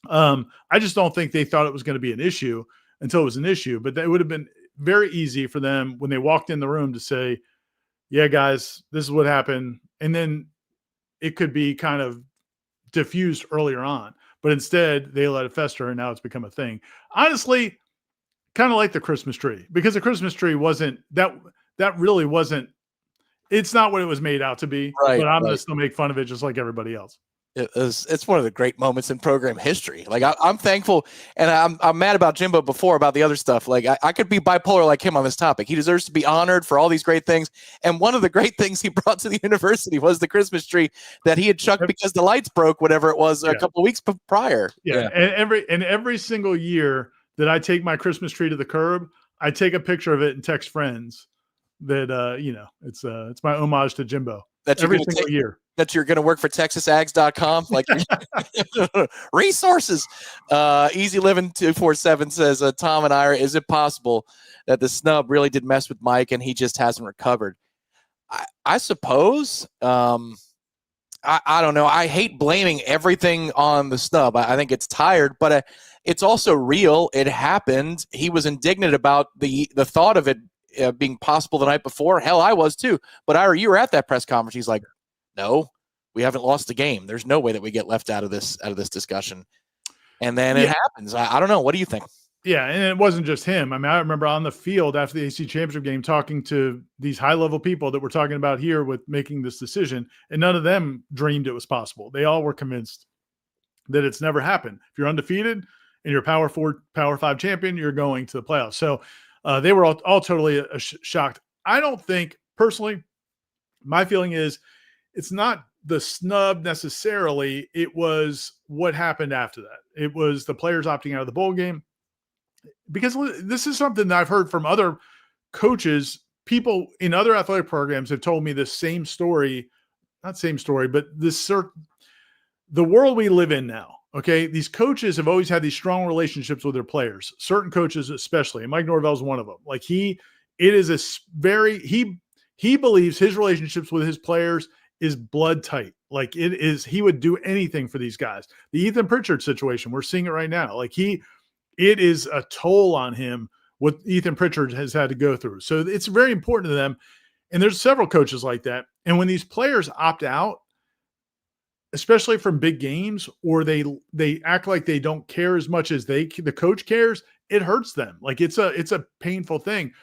I just don't think they thought it was going to be an issue until it was an issue. But it would have been very easy for them when they walked in the room to say, yeah, guys, this is what happened. And then it could be kind of diffused earlier on. But instead, they let it fester, and now it's become a thing. Honestly, kind of like the Christmas tree, because the Christmas tree wasn't that really wasn't. It's not what it was made out to be, right, but I'm going to still make fun of it just like everybody else. It's one of the great moments in program history. Like, I'm thankful, and I'm mad about Jimbo before about the other stuff. Like, I could be bipolar like him on this topic. He deserves to be honored for all these great things. And one of the great things he brought to the university was the Christmas tree that he had chucked because the lights broke, whatever it was, a couple of weeks prior. Yeah. And every single year that I take my Christmas tree to the curb, I take a picture of it and text friends that it's my homage to Jimbo. That every single year. That you're going to work for TexasAgs.com, like resources. Easy Living 247 says, Tom and Ira, is it possible that the snub really did mess with Mike and he just hasn't recovered? I suppose. I don't know. I hate blaming everything on the snub. I think it's tired, but it's also real. It happened. He was indignant about the thought of it being possible the night before. Hell, I was too. But Ira, you were at that press conference. He's like, no, we haven't lost the game. There's no way that we get left out of this discussion. And then it happens. I don't know. What do you think? Yeah, and it wasn't just him. I mean, I remember on the field after the AC championship game talking to these high-level people that we're talking about here with making this decision, and none of them dreamed it was possible. They all were convinced that it's never happened. If you're undefeated and you're a Power 4, Power 5 champion, you're going to the playoffs. So they were all totally shocked. I don't think, personally, my feeling is it's not the snub necessarily. It was what happened after that. It was the players opting out of the bowl game. Because this is something that I've heard from other coaches. People in other athletic programs have told me the same story, not same story, but the world we live in now. Okay. These coaches have always had these strong relationships with their players, certain coaches, especially. And Mike Norvell is one of them. Like he believes his relationships with his players is blood tight. Like it is, he would do anything for these guys. The Ethan Pritchard situation, we're seeing it right now. Like it is a toll on him what Ethan Pritchard has had to go through. So it's very important to them. And there's several coaches like that. And when these players opt out, especially from big games, or they act like they don't care as much as the coach cares, it hurts them. Like it's a painful thing.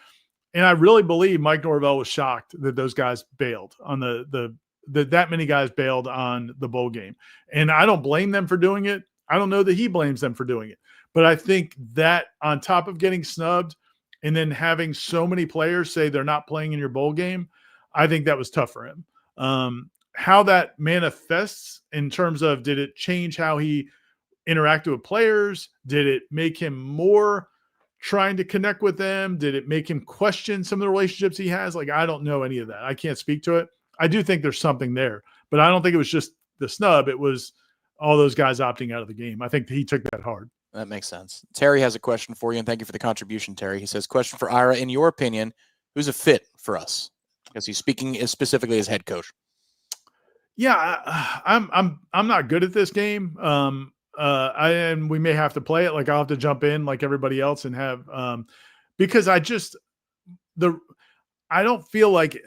And I really believe Mike Norvell was shocked that those guys bailed on that many guys bailed on the bowl game. And I don't blame them for doing it. I don't know that he blames them for doing it. But I think that on top of getting snubbed and then having so many players say they're not playing in your bowl game, I think that was tough for him. How that manifests in terms of, did it change how he interacted with players? Did it make him more trying to connect with them? Did it make him question some of the relationships he has? Like, I don't know any of that. I can't speak to it. I do think there's something there, but I don't think it was just the snub. It was all those guys opting out of the game. I think he took that hard. That makes sense. Terry has a question for you, and thank you for the contribution, Terry. He says, question for Ira. In your opinion, who's a fit for us? Because he's speaking specifically as head coach. Yeah, I'm not good at this game. And we may have to play it. Like I'll have to jump in like everybody else and have, because I don't feel like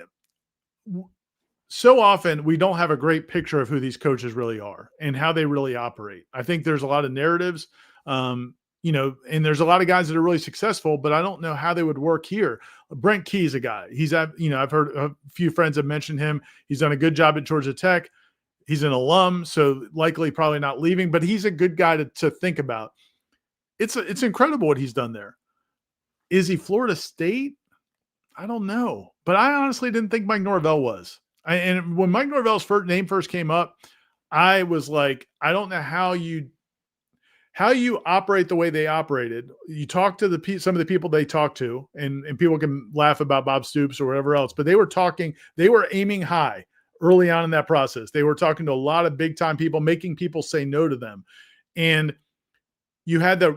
so often we don't have a great picture of who these coaches really are and how they really operate. I think there's a lot of narratives, and there's a lot of guys that are really successful, but I don't know how they would work here. Brent Key's a guy. I've heard a few friends have mentioned him. He's done a good job at Georgia Tech. He's an alum, so likely probably not leaving, but he's a good guy to think about. It's incredible what he's done there. Is he Florida State? I don't know, but I honestly didn't think Mike Norvell was. And when Mike Norvell's name first came up, I was like, I don't know how you operate the way they operated. You talk to some of the people they talked to, and people can laugh about Bob Stoops or whatever else, but they were aiming high early on in that process. They were talking to a lot of big time people, making people say no to them. And you had the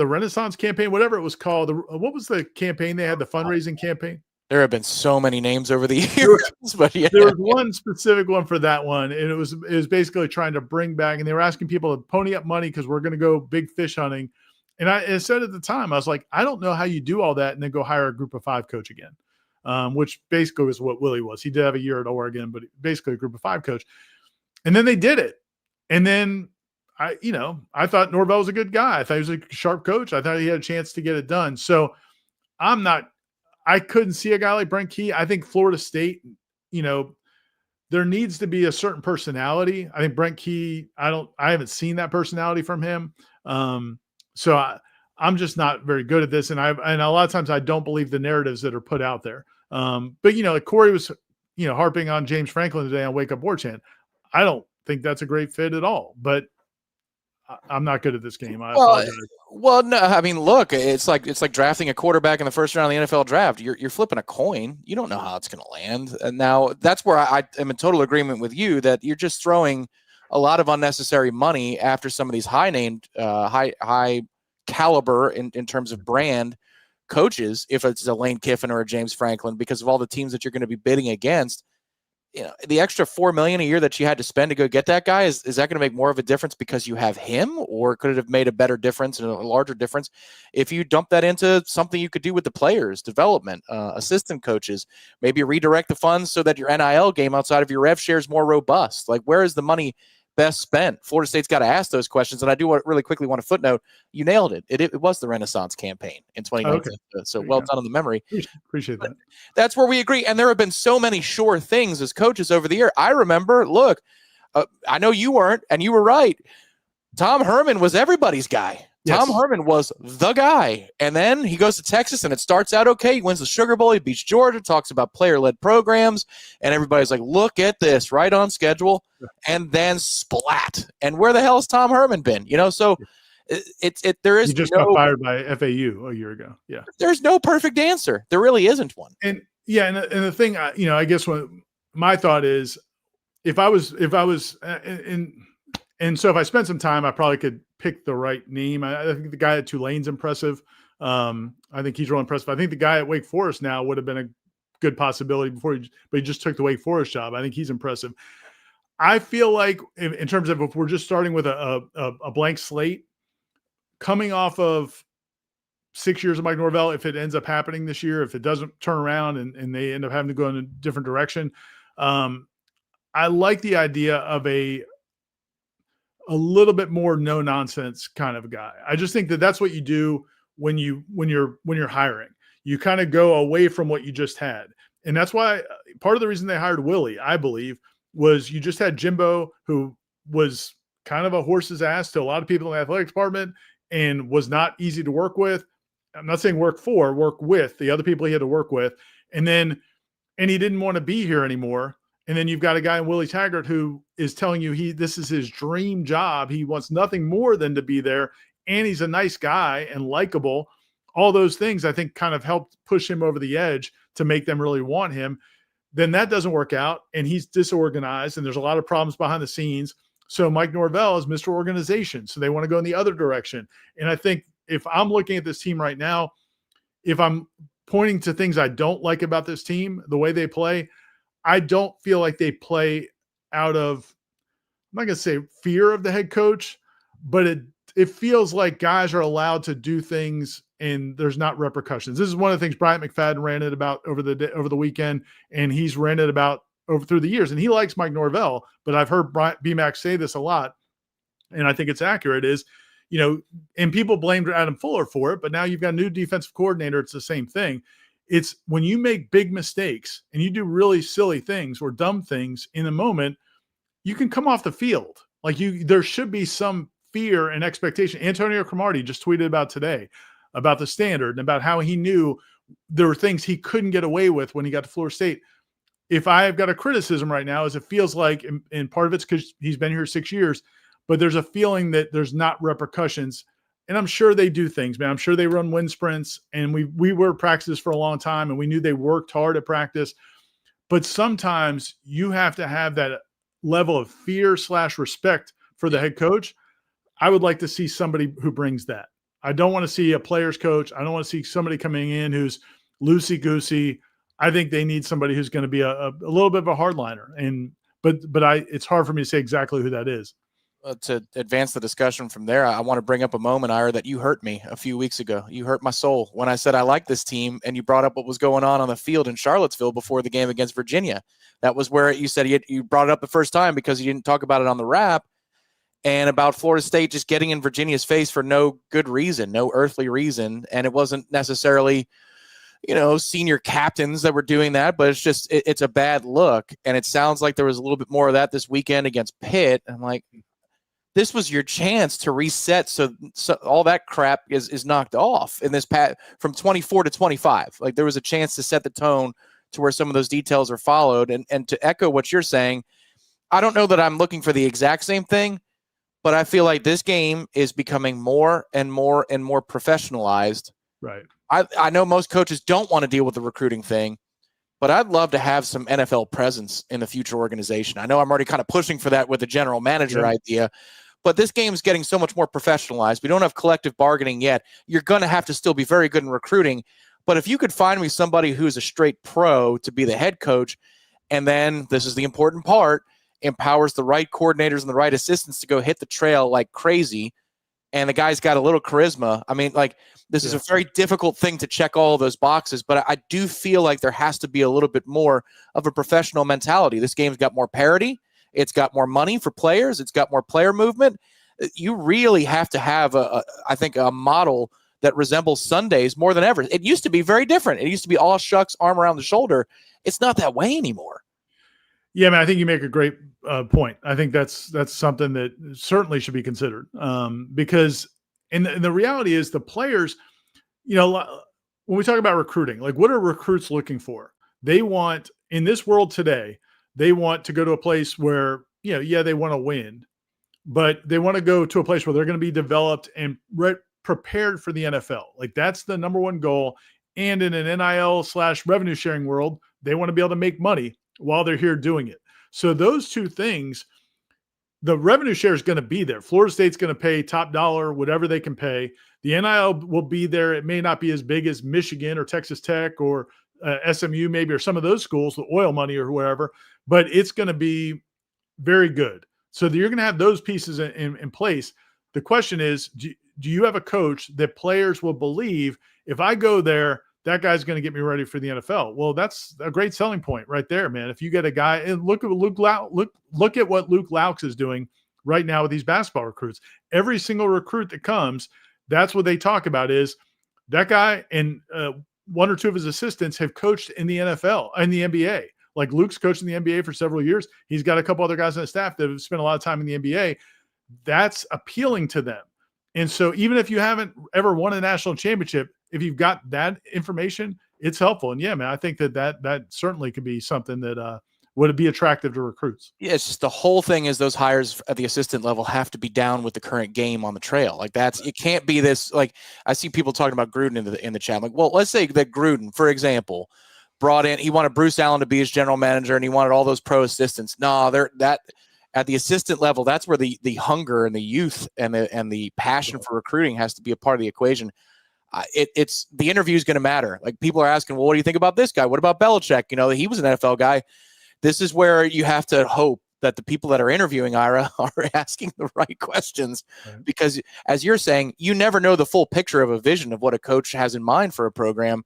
Renaissance campaign, whatever it was called. What was the campaign they had, the fundraising campaign? There have been so many names over the years, but yeah. There was one specific one for that one, and it was basically trying to bring back, and they were asking people to pony up money because we're going to go big fish hunting. And I said at the time, I was like, I don't know how you do all that and then go hire a Group of 5 coach again, which basically was what Willie was. He did have a year at Oregon, but basically a Group of 5 coach. And then they did it, and then I thought Norvell was a good guy. I thought he was a sharp coach. I thought he had a chance to get it done. So I couldn't see a guy like Brent Key. I think Florida State, there needs to be a certain personality. I think Brent Key, I haven't seen that personality from him. So I'm just not very good at this. And a lot of times I don't believe the narratives that are put out there. But like Corey was, harping on James Franklin today on Wake Up Warchant. I don't think that's a great fit at all, but I'm not good at this game. I apologize. Well, no, I mean, look, it's like drafting a quarterback in the first round of the NFL draft. You're flipping a coin. You don't know how it's going to land. And now that's where I am in total agreement with you that you're just throwing a lot of unnecessary money after some of these high-named, high caliber in terms of brand coaches, if it's a Lane Kiffin or a James Franklin, because of all the teams that you're going to be bidding against. The extra $4 million a year that you had to spend to go get that guy, is that going to make more of a difference because you have him, or could it have made a better difference and a larger difference if you dump that into something you could do with the players, development, assistant coaches, maybe redirect the funds so that your NIL game outside of your rev share is more robust? Like, where is the money best spent? Florida State's got to ask those questions. And I do really quickly want to footnote, you nailed it. It was the Renaissance campaign in 2019. Okay. So well done on the memory. Appreciate that. That's where we agree. And there have been so many sure things as coaches over the year. I remember, look, I know you weren't, and you were right. Tom Herman was everybody's guy. Yes. Tom Herman was the guy. And then he goes to Texas, and it starts out okay. He wins the Sugar Bowl. He beats Georgia, talks about player-led programs, and everybody's like, look at this, right on schedule. And then splat. And where the hell has Tom Herman been? So there is he just got fired by FAU a year ago. Yeah. There's no perfect answer. There really isn't one. And the thing, I guess what my thought is, if I was And so if I spent some time, I probably could pick the right name. I think the guy at Tulane's impressive. I think he's real impressive. I think the guy at Wake Forest now would have been a good possibility but he just took the Wake Forest job. I think he's impressive. I feel like in terms of if we're just starting with a blank slate, coming off of 6 years of Mike Norvell, if it ends up happening this year, if it doesn't turn around and they end up having to go in a different direction, I like the idea of a little bit more no nonsense kind of guy. I just think that that's what you do when you're hiring. You kind of go away from what you just had. And that's why part of the reason they hired Willie, I believe, was you just had Jimbo, who was kind of a horse's ass to a lot of people in the athletic department and was not easy to work with. I'm not saying work with the other people he had to work with. And he didn't want to be here anymore. And then you've got a guy in Willie Taggart who is telling you this is his dream job. He wants nothing more than to be there. And he's a nice guy and likable. All those things, I think, kind of helped push him over the edge to make them really want him. Then that doesn't work out, and he's disorganized, and there's a lot of problems behind the scenes. So Mike Norvell is Mr. Organization. So they want to go in the other direction. And I think if I'm looking at this team right now, if I'm pointing to things I don't like about this team, the way they play, I don't feel like they play out of, I'm not going to say fear of the head coach, but it feels like guys are allowed to do things and there's not repercussions. This is one of the things Bryant McFadden ranted about over the weekend, and he's ranted about through the years. And he likes Mike Norvell, but I've heard BMAC say this a lot, and I think it's accurate, is, and people blamed Adam Fuller for it, but now you've got a new defensive coordinator. It's the same thing. It's when you make big mistakes and you do really silly things or dumb things in a moment, you can come off the field. Like there should be some fear and expectation. Antonio Cromartie just tweeted about today about the standard and about how he knew there were things he couldn't get away with when he got to Florida State. If I've got a criticism right now, is it feels like, and part of it's because he's been here 6 years, but there's a feeling that there's not repercussions. And I'm sure they do things, man. I'm sure they run wind sprints, and we were practice for a long time, and we knew they worked hard at practice. But sometimes you have to have that level of fear/respect for the head coach. I would like to see somebody who brings that. I don't want to see a player's coach. I don't want to see somebody coming in who's loosey-goosey. I think they need somebody who's going to be a little bit of a hardliner. But it's hard for me to say exactly who that is. To advance the discussion from there, I want to bring up a moment, Ira, that you hurt me a few weeks ago. You hurt my soul when I said I like this team, and you brought up what was going on the field in Charlottesville before the game against Virginia. That was where you said you brought it up the first time because you didn't talk about it on the wrap, and about Florida State just getting in Virginia's face for no good reason, no earthly reason, and it wasn't necessarily senior captains that were doing that, but it's just it's a bad look, and it sounds like there was a little bit more of that this weekend against Pitt. I'm like, this was your chance to reset, so all that crap is knocked off in this from 24 to 25. Like, there was a chance to set the tone to where some of those details are followed. And to echo what you're saying, I don't know that I'm looking for the exact same thing, but I feel like this game is becoming more and more and more professionalized. Right. I know most coaches don't want to deal with the recruiting thing, but I'd love to have some NFL presence in the future organization. I know I'm already kind of pushing for that with the general manager idea, but this game is getting so much more professionalized. We don't have collective bargaining yet. You're going to have to still be very good in recruiting. But if you could find me somebody who's a straight pro to be the head coach, and then, this is the important part, empowers the right coordinators and the right assistants to go hit the trail like crazy, and the guy's got a little charisma. I mean, like, this is a very difficult thing to check all of those boxes, but I do feel like there has to be a little bit more of a professional mentality. This game's got more parity. It's got more money for players. It's got more player movement. You really have to have, I think, a model that resembles Sundays more than ever. It used to be very different. It used to be all shucks, arm around the shoulder. It's not that way anymore. Yeah, man, I think you make a great point. I think that's something that certainly should be considered, because and the reality is the players, when we talk about recruiting, like, what are recruits looking for? They want, in this world today, they want to go to a place where, they want to win, but they want to go to a place where they're going to be developed and prepared for the NFL. Like, that's the number one goal. And in an NIL/revenue sharing world, they want to be able to make money while they're here doing it. So those two things, the revenue share is going to be there. Florida State's going to pay top dollar, whatever they can pay. The NIL will be there. It may not be as big as Michigan or Texas Tech or SMU maybe, or some of those schools, the oil money or whoever, but it's going to be very good. So you're going to have those pieces in place. The question is, do you have a coach that players will believe, if I go there, that guy's going to get me ready for the NFL? Well, that's a great selling point right there, man. If you get a guy, and look at look at what Luke Laux is doing right now with these basketball recruits. Every single recruit that comes, that's what they talk about, is that guy and one or two of his assistants have coached in the NFL and the NBA. Like Luke's coached in the NBA for several years. He's got a couple other guys on his staff that have spent a lot of time in the NBA. That's appealing to them. And so even if you haven't ever won a national championship, if you've got that information, it's helpful. And yeah, man, I think that certainly could be something that would be attractive to recruits. Yeah, it's just the whole thing is those hires at the assistant level have to be down with the current game on the trail. Like that's, it can't be this, like I see people talking about Gruden in the chat. I'm like, well, let's say that Gruden, for example, brought in, he wanted Bruce Allen to be his general manager and he wanted all those pro assistants. No, that at the assistant level, that's where the hunger and the youth and the passion for recruiting has to be a part of the equation. It's the interview is going to matter. Like people are asking, well, what do you think about this guy? What about Belichick? You know, he was an NFL guy. This is where you have to hope that the people that are interviewing Ira are asking the right questions, right? Because as you're saying, you never know the full picture of a vision of what a coach has in mind for a program.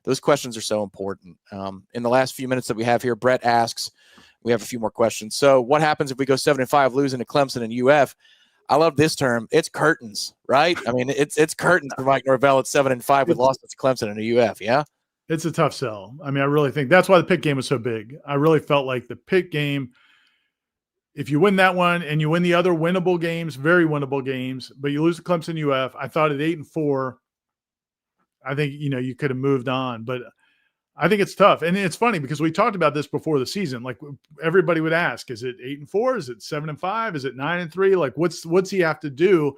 Those questions are so important. In the last few minutes that we have here, Brett asks, we have a few more questions. So what happens if we go 7-5, losing to Clemson and UF? I love this term. It's curtains, right? I mean, it's curtains for Mike Norvell at 7-5 with losses to Clemson and a UF. Yeah. It's a tough sell. I mean, I really think that's why the Pitt game was so big. I really felt like the Pitt game, if you win that one and you win the other winnable games, very winnable games, but you lose to Clemson UF, I thought at 8-4, I think, you could have moved on. But I think it's tough. And it's funny because we talked about this before the season. Like everybody would ask, is it 8-4? Is it 7-5? Is it 9-3? Like what's he have to do?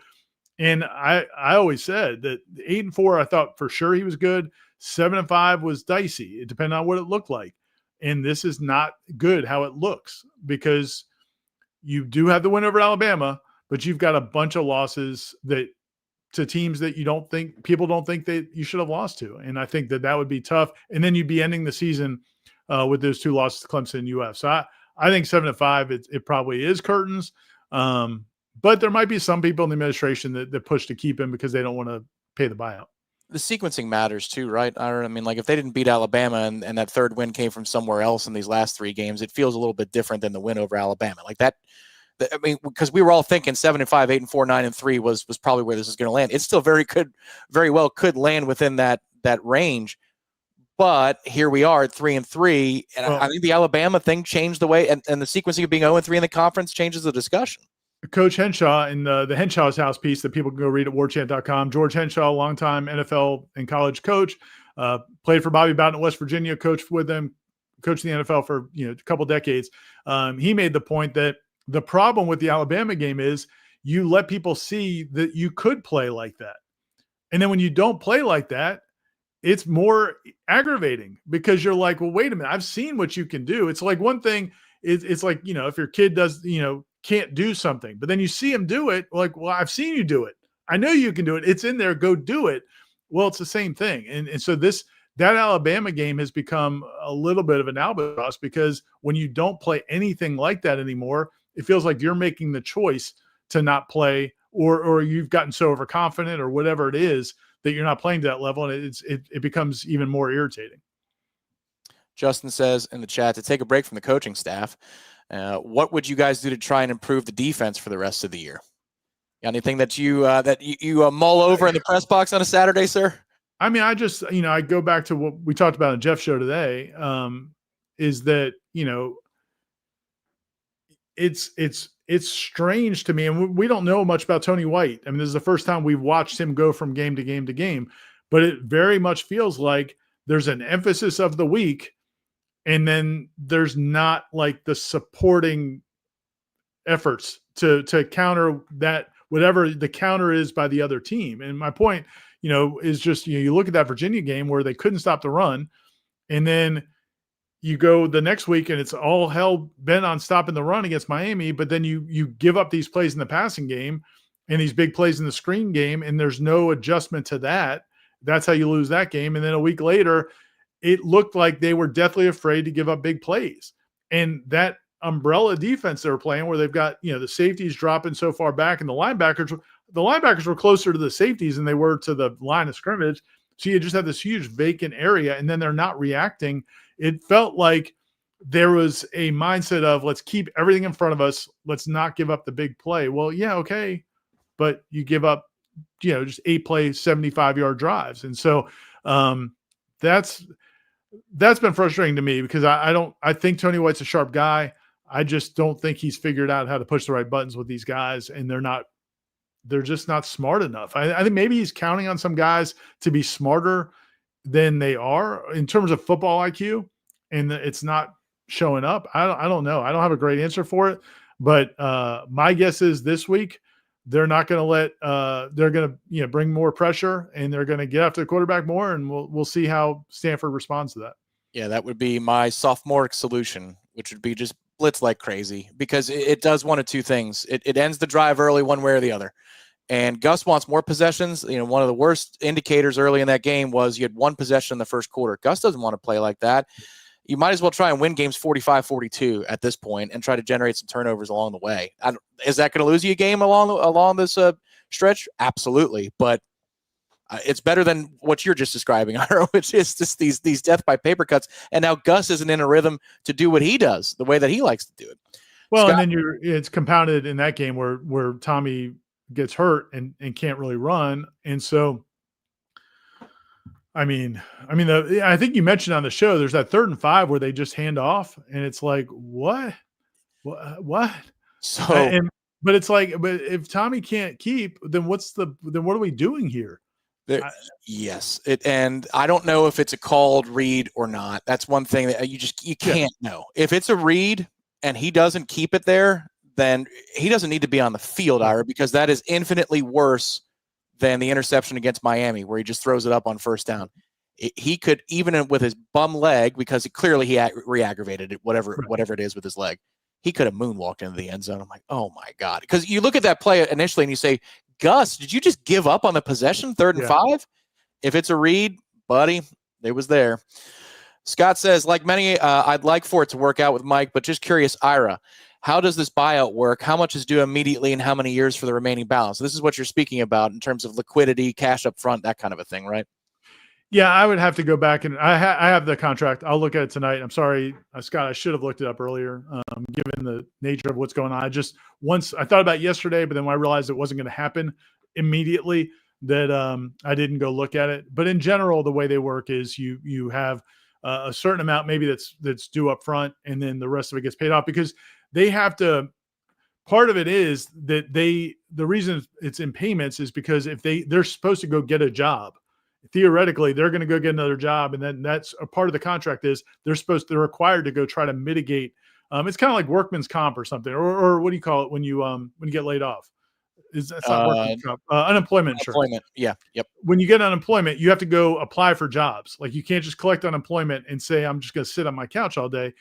And I always said that 8-4, I thought for sure he was good. 7-5 was dicey. It depended on what it looked like. And this is not good how it looks, because you do have the win over Alabama, but you've got a bunch of losses to teams that people don't think that you should have lost to. And I think that would be tough. And then you'd be ending the season with those two losses to Clemson and UF. So I think 7-5, it probably is curtains. But there might be some people in the administration that push to keep him because they don't want to pay the buyout. The sequencing matters too, right? I mean, like if they didn't beat Alabama and that third win came from somewhere else in these last three games, it feels a little bit different than the win over Alabama. Like that, I mean, because we were all thinking 7-5, 8-4, 9-3 was probably where this is going to land. It still very well could land within that range. But here we are at 3-3, and I think the Alabama thing changed the way, and the sequencing of being 0-3 in the conference changes the discussion. Coach Henshaw in the Henshaw's House piece that people can go read at warchant.com. George Henshaw, longtime NFL and college coach, played for Bobby Bowden at West Virginia, coached with them, coached in the NFL for a couple decades. He made the point that the problem with the Alabama game is you let people see that you could play like that. And then when you don't play like that, it's more aggravating because you're like, well, wait a minute, I've seen what you can do. It's like one thing, it's like, if your kid does, can't do something, but then you see him do it, like, well, I've seen you do it. I know you can do it. It's in there. Go do it. Well, it's the same thing. And so that Alabama game has become a little bit of an albatross because when you don't play anything like that anymore, it feels like you're making the choice to not play, or you've gotten so overconfident or whatever it is that you're not playing to that level. And it becomes even more irritating. Justin says in the chat to take a break from the coaching staff. What would you guys do to try and improve the defense for the rest of the year? Anything that you mull over in the press box on a Saturday, sir? I mean, I just, I go back to what we talked about in Jeff's show today, is that, it's strange to me. And we don't know much about Tony White. I mean, this is the first time we've watched him go from game to game to game, but it very much feels like there's an emphasis of the week. And then there's not like the supporting efforts to counter that, whatever the counter is by the other team. And my point, is just, you look at that Virginia game where they couldn't stop the run, and then you go the next week and it's all hell bent on stopping the run against Miami, but then you give up these plays in the passing game and these big plays in the screen game, and there's no adjustment to that. That's how you lose that game. And then a week later, it looked like they were deathly afraid to give up big plays. And that umbrella defense they were playing, where they've got, the safeties dropping so far back, and the linebackers were closer to the safeties than they were to the line of scrimmage. So you just have this huge vacant area, and then they're not reacting. It felt like there was a mindset of, let's keep everything in front of us. Let's not give up the big play. Well, yeah, okay. But you give up, just 8-play, 75-yard drives. And so that's been frustrating to me, because I think Tony White's a sharp guy. I just don't think he's figured out how to push the right buttons with these guys, and they're just not smart enough. I think maybe he's counting on some guys to be smarter than they are in terms of football IQ, and it's not showing up. I don't know. I don't have a great answer for it, but my guess is this week they're not going to they're going to bring more pressure, and they're going to get after the quarterback more, and we'll see how Stanford responds to that. Yeah, that would be my sophomoric solution, which would be just blitz like crazy, because it does one of two things. It ends the drive early one way or the other. And Gus wants more possessions. One of the worst indicators early in that game was you had one possession in the first quarter. Gus doesn't want to play like that. You might as well try and win games 45-42 at this point and try to generate some turnovers along the way. Is that going to lose you a game along this stretch? Absolutely. But it's better than what you're just describing, which is just these death by paper cuts. And now Gus isn't in a rhythm to do what he does the way that he likes to do it. Well, Scott, and then it's compounded in that game where Tommy gets hurt and can't really run. And so, I think you mentioned on the show, there's that 3rd and 5 where they just hand off, and it's like, what? So, but it's like, but if Tommy can't keep, then what are we doing here? Yes. And I don't know if it's a called read or not. That's one thing that you can't know. If it's a read and he doesn't keep it there, then he doesn't need to be on the field, Ira, because that is infinitely worse than the interception against Miami, where he just throws it up on first down. He could, even with his bum leg, because clearly he re-aggravated it, whatever it is with his leg, he could have moonwalked into the end zone. I'm like, oh my God. Because you look at that play initially and you say, Gus, did you just give up on the possession, 3rd and 5? If it's a read, buddy, it was there. Scott says, like many, I'd like for it to work out with Mike, but just curious, Ira, how does this buyout work? How much is due immediately, and how many years for the remaining balance? So this is what you're speaking about in terms of liquidity, cash up front, that kind of a thing, right? Yeah, I would have to go back, and I have the contract. I'll look at it tonight. I'm sorry, Scott, I should have looked it up earlier, given the nature of what's going on. I thought about it yesterday, but then when I realized it wasn't going to happen immediately, that I didn't go look at it. But in general, the way they work is you have a certain amount maybe that's due up front, and then the rest of it gets paid off, because they have to. Part of it is that the reason it's in payments is because if they're supposed to go get a job, theoretically they're going to go get another job, and then that's a part of the contract is they're required to go try to mitigate. It's kind of like workman's comp or something, or what do you call it when you get laid off? That's not workman's comp. Unemployment insurance. Unemployment. Yeah. Yep. When you get unemployment, you have to go apply for jobs. Like, you can't just collect unemployment and say, I'm just going to sit on my couch all day.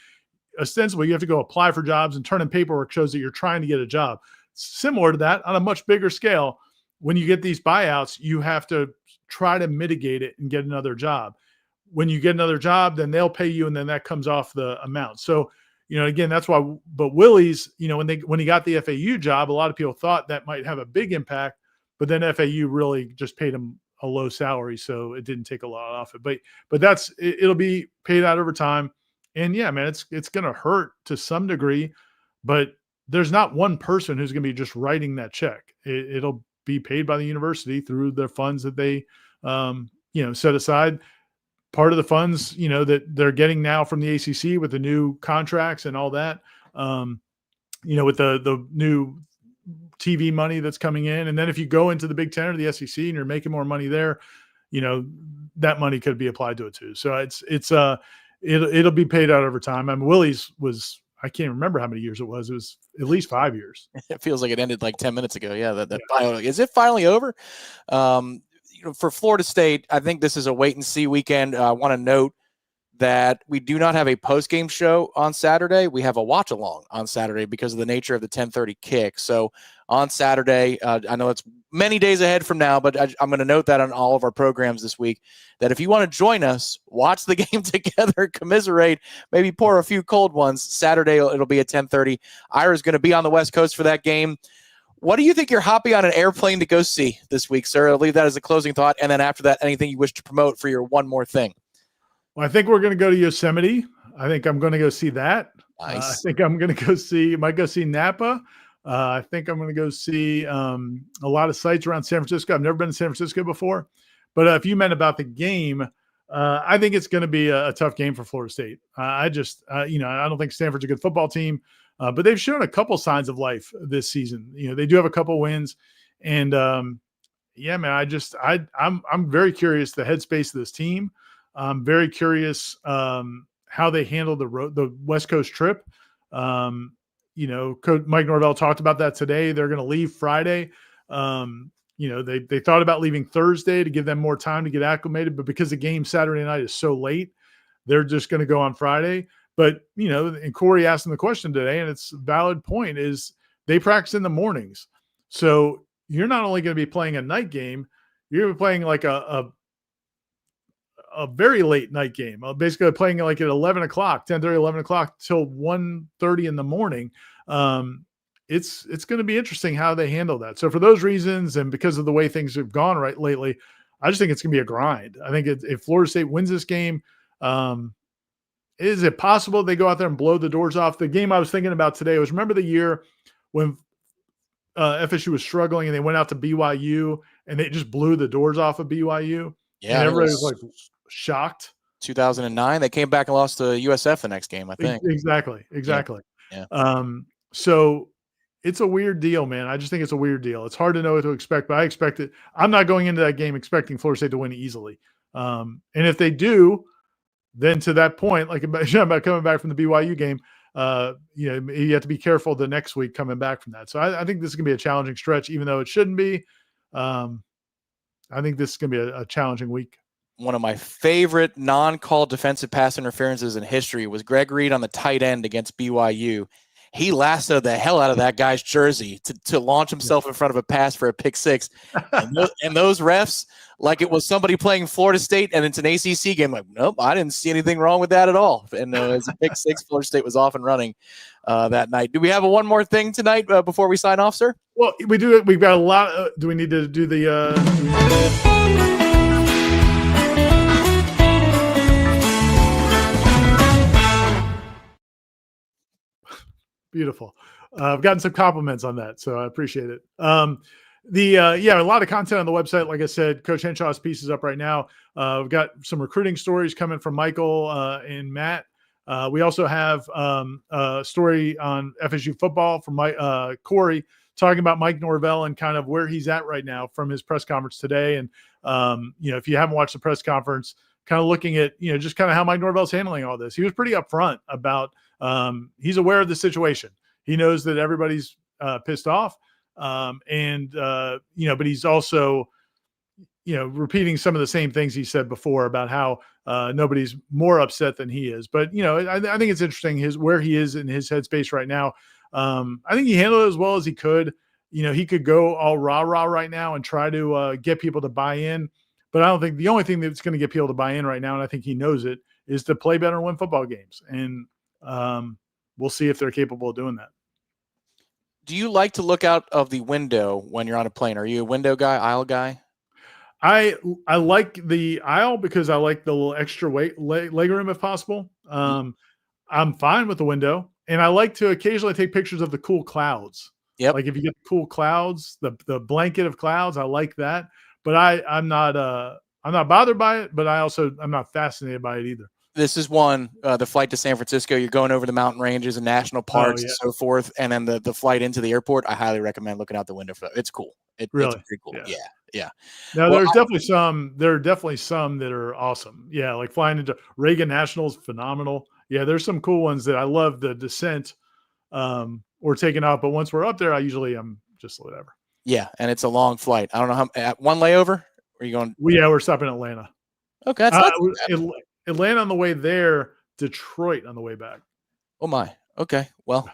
Ostensibly, you have to go apply for jobs, and turn in paperwork shows that you're trying to get a job. Similar to that, on a much bigger scale, when you get these buyouts, you have to try to mitigate it and get another job. When you get another job, then they'll pay you, and then that comes off the amount. So, again, that's why. But Willie's, when he got the FAU job, a lot of people thought that might have a big impact, but then FAU really just paid him a low salary, so it didn't take a lot off it. But it'll be paid out over time. And yeah, man, it's going to hurt to some degree, but there's not one person who's going to be just writing that check. It'll be paid by the university through the funds that they, set aside. Part of the funds, that they're getting now from the ACC with the new contracts and all that, with the new TV money that's coming in. And then if you go into the Big Ten or the SEC and you're making more money there, that money could be applied to it too. So it'll be paid out over time. I mean, Willie's was, I can't remember how many years it was. It was at least 5 years. It feels like it ended like 10 minutes ago. Yeah. Is it finally over? For Florida State, I think this is a wait and see weekend. I want to note that we do not have a post-game show on Saturday. We have a watch-along on Saturday because of the nature of the 10:30 kick. So on Saturday, I know it's many days ahead from now, but I'm going to note that on all of our programs this week, that if you want to join us, watch the game together, commiserate, maybe pour a few cold ones. Saturday, it'll be at 10:30. Ira's going to be on the West Coast for that game. What do you think you're hopping on an airplane to go see this week, sir? I'll leave that as a closing thought. And then after that, anything you wish to promote for your one more thing? Well, I think we're going to go to Yosemite. I think I'm going to go see that. Nice. I think I'm going to might go see Napa. I think I'm going to go see a lot of sites around San Francisco. I've never been to San Francisco before. But if you meant about the game, I think it's going to be a tough game for Florida State. I don't think Stanford's a good football team, but they've shown a couple signs of life this season. They do have a couple wins. And, yeah, man, I'm very curious the headspace of this team. I'm very curious how they handle the West Coast trip. Coach Mike Norvell talked about that today. They're going to leave Friday. They thought about leaving Thursday to give them more time to get acclimated, but because the game Saturday night is so late, they're just going to go on Friday. But, and Corey asked them the question today, and it's a valid point, is they practice in the mornings. So you're not only going to be playing a night game, you're going to be playing like a very late night game, basically playing like at 11 o'clock, 10:30, 11 o'clock till 1:30 in the morning. It's going to be interesting how they handle that. So for those reasons, and because of the way things have gone right lately, I just think it's going to be a grind. I think if Florida State wins this game, is it possible they go out there and blow the doors off? The game I was thinking about today was, remember the year when FSU was struggling and they went out to BYU and they just blew the doors off of BYU? Yeah. And everybody was like shocked. 2009, they came back and lost to USF the next game, I think. Exactly. Yeah. So it's a weird deal, man. I just think it's a weird deal. It's hard to know what to expect, but I expect it. I'm not going into that game expecting Florida State to win easily. And if they do, then to that point, like about coming back from the BYU game, you have to be careful the next week coming back from that. So I think this is going to be a challenging stretch, even though it shouldn't be. I think this is going to be a challenging week. One of my favorite non-called defensive pass interferences in history was Greg Reed on the tight end against BYU. He lassoed the hell out of that guy's jersey to launch himself in front of a pass for a pick six. And those refs, like it was somebody playing Florida State and it's an ACC game, like, nope, I didn't see anything wrong with that at all. And as a pick six, Florida State was off and running that night. Do we have one more thing tonight before we sign off, sir? Well, we do. We've got a lot. Do we need to do the Beautiful. I've gotten some compliments on that, so I appreciate it. A lot of content on the website. Like I said, Coach Henshaw's piece is up right now. We've got some recruiting stories coming from Michael and Matt. We also have a story on FSU football from Corey talking about Mike Norvell and kind of where he's at right now from his press conference today. And, if you haven't watched the press conference, kind of looking at, just kind of how Mike Norvell's handling all this. He was pretty upfront about he's aware of the situation. He knows that everybody's pissed off. But he's also, repeating some of the same things he said before about how nobody's more upset than he is. But, I think it's interesting where he is in his headspace right now. I think he handled it as well as he could. He could go all rah-rah right now and try to get people to buy in. But I don't think the only thing that's going to get people to buy in right now, and I think he knows it, is to play better and win football games. And we'll see if they're capable of doing that. Do you like to look out of the window when you're on a plane? Are you a window guy, aisle guy? I like the aisle because I like the little extra leg room if possible. I'm fine with the window, and I like to occasionally take pictures of the cool clouds. Yep. Like if you get cool clouds, the blanket of clouds, I like that. But I'm not bothered by it, but I'm not fascinated by it either. This is one, the flight to San Francisco, you're going over the mountain ranges and national parks and so forth. And then the flight into the airport, I highly recommend looking out the window for that. It's cool. Really? It's pretty cool. Yeah. Now there are definitely some that are awesome. Yeah. Like flying into Reagan National is phenomenal. Yeah. There's some cool ones that I love the descent or taking off. But once we're up there, I'm just whatever. Yeah. And it's a long flight. I don't know one layover. Are you going? We're stopping in Atlanta. Okay. Atlanta on the way there, Detroit on the way back. Oh my. Okay. Well,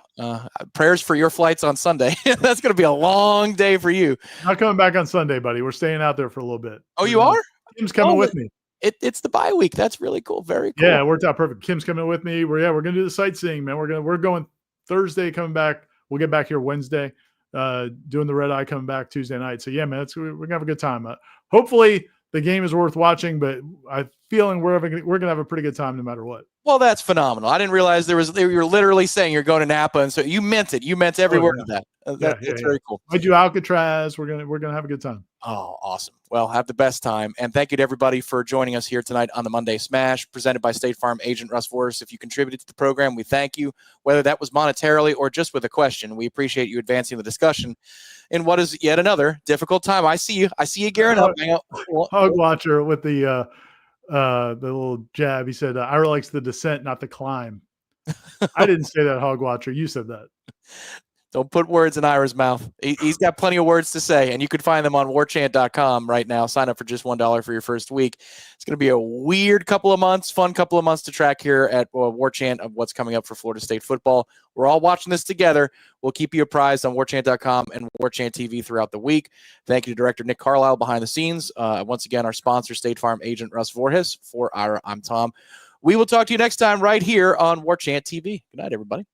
prayers for your flights on Sunday. That's going to be a long day for you. Not coming back on Sunday, buddy. We're staying out there for a little bit. Oh, you are? Kim's coming with me. It's the bye week. That's really cool. Very cool. Yeah, it worked out perfect. Kim's coming with me. We're gonna do the sightseeing, man. We're going Thursday, coming back. We'll get back here Wednesday. Doing the red eye, coming back Tuesday night. So yeah, man, we're gonna have a good time. Hopefully the game is worth watching, but I'm feeling we're gonna have a pretty good time no matter what. Well, that's phenomenal. I didn't realize you're literally saying you're going to Napa, and so you meant it. You meant every word of that. It's very cool. I do Alcatraz. We're gonna have a good time. Oh, awesome. Well, have the best time. And thank you to everybody for joining us here tonight on the Monday Smash, presented by State Farm agent Russ Vorris. If you contributed to the program, we thank you, whether that was monetarily or just with a question. We appreciate you advancing the discussion in what is yet another difficult time. I see you gearing up. Hog Watcher with the little jab. He said, Ira likes the descent, not the climb. I didn't say that, Hog Watcher. You said that. Don't put words in Ira's mouth. He's got plenty of words to say, and you can find them on warchant.com right now. Sign up for just $1 for your first week. It's going to be a weird couple of months, fun couple of months to track here at Warchant of what's coming up for Florida State football. We're all watching this together. We'll keep you apprised on warchant.com and Warchant TV throughout the week. Thank you to Director Nick Carlisle behind the scenes. Once again, our sponsor, State Farm agent Russ Vorris. For Ira, I'm Tom. We will talk to you next time right here on Warchant TV. Good night, everybody.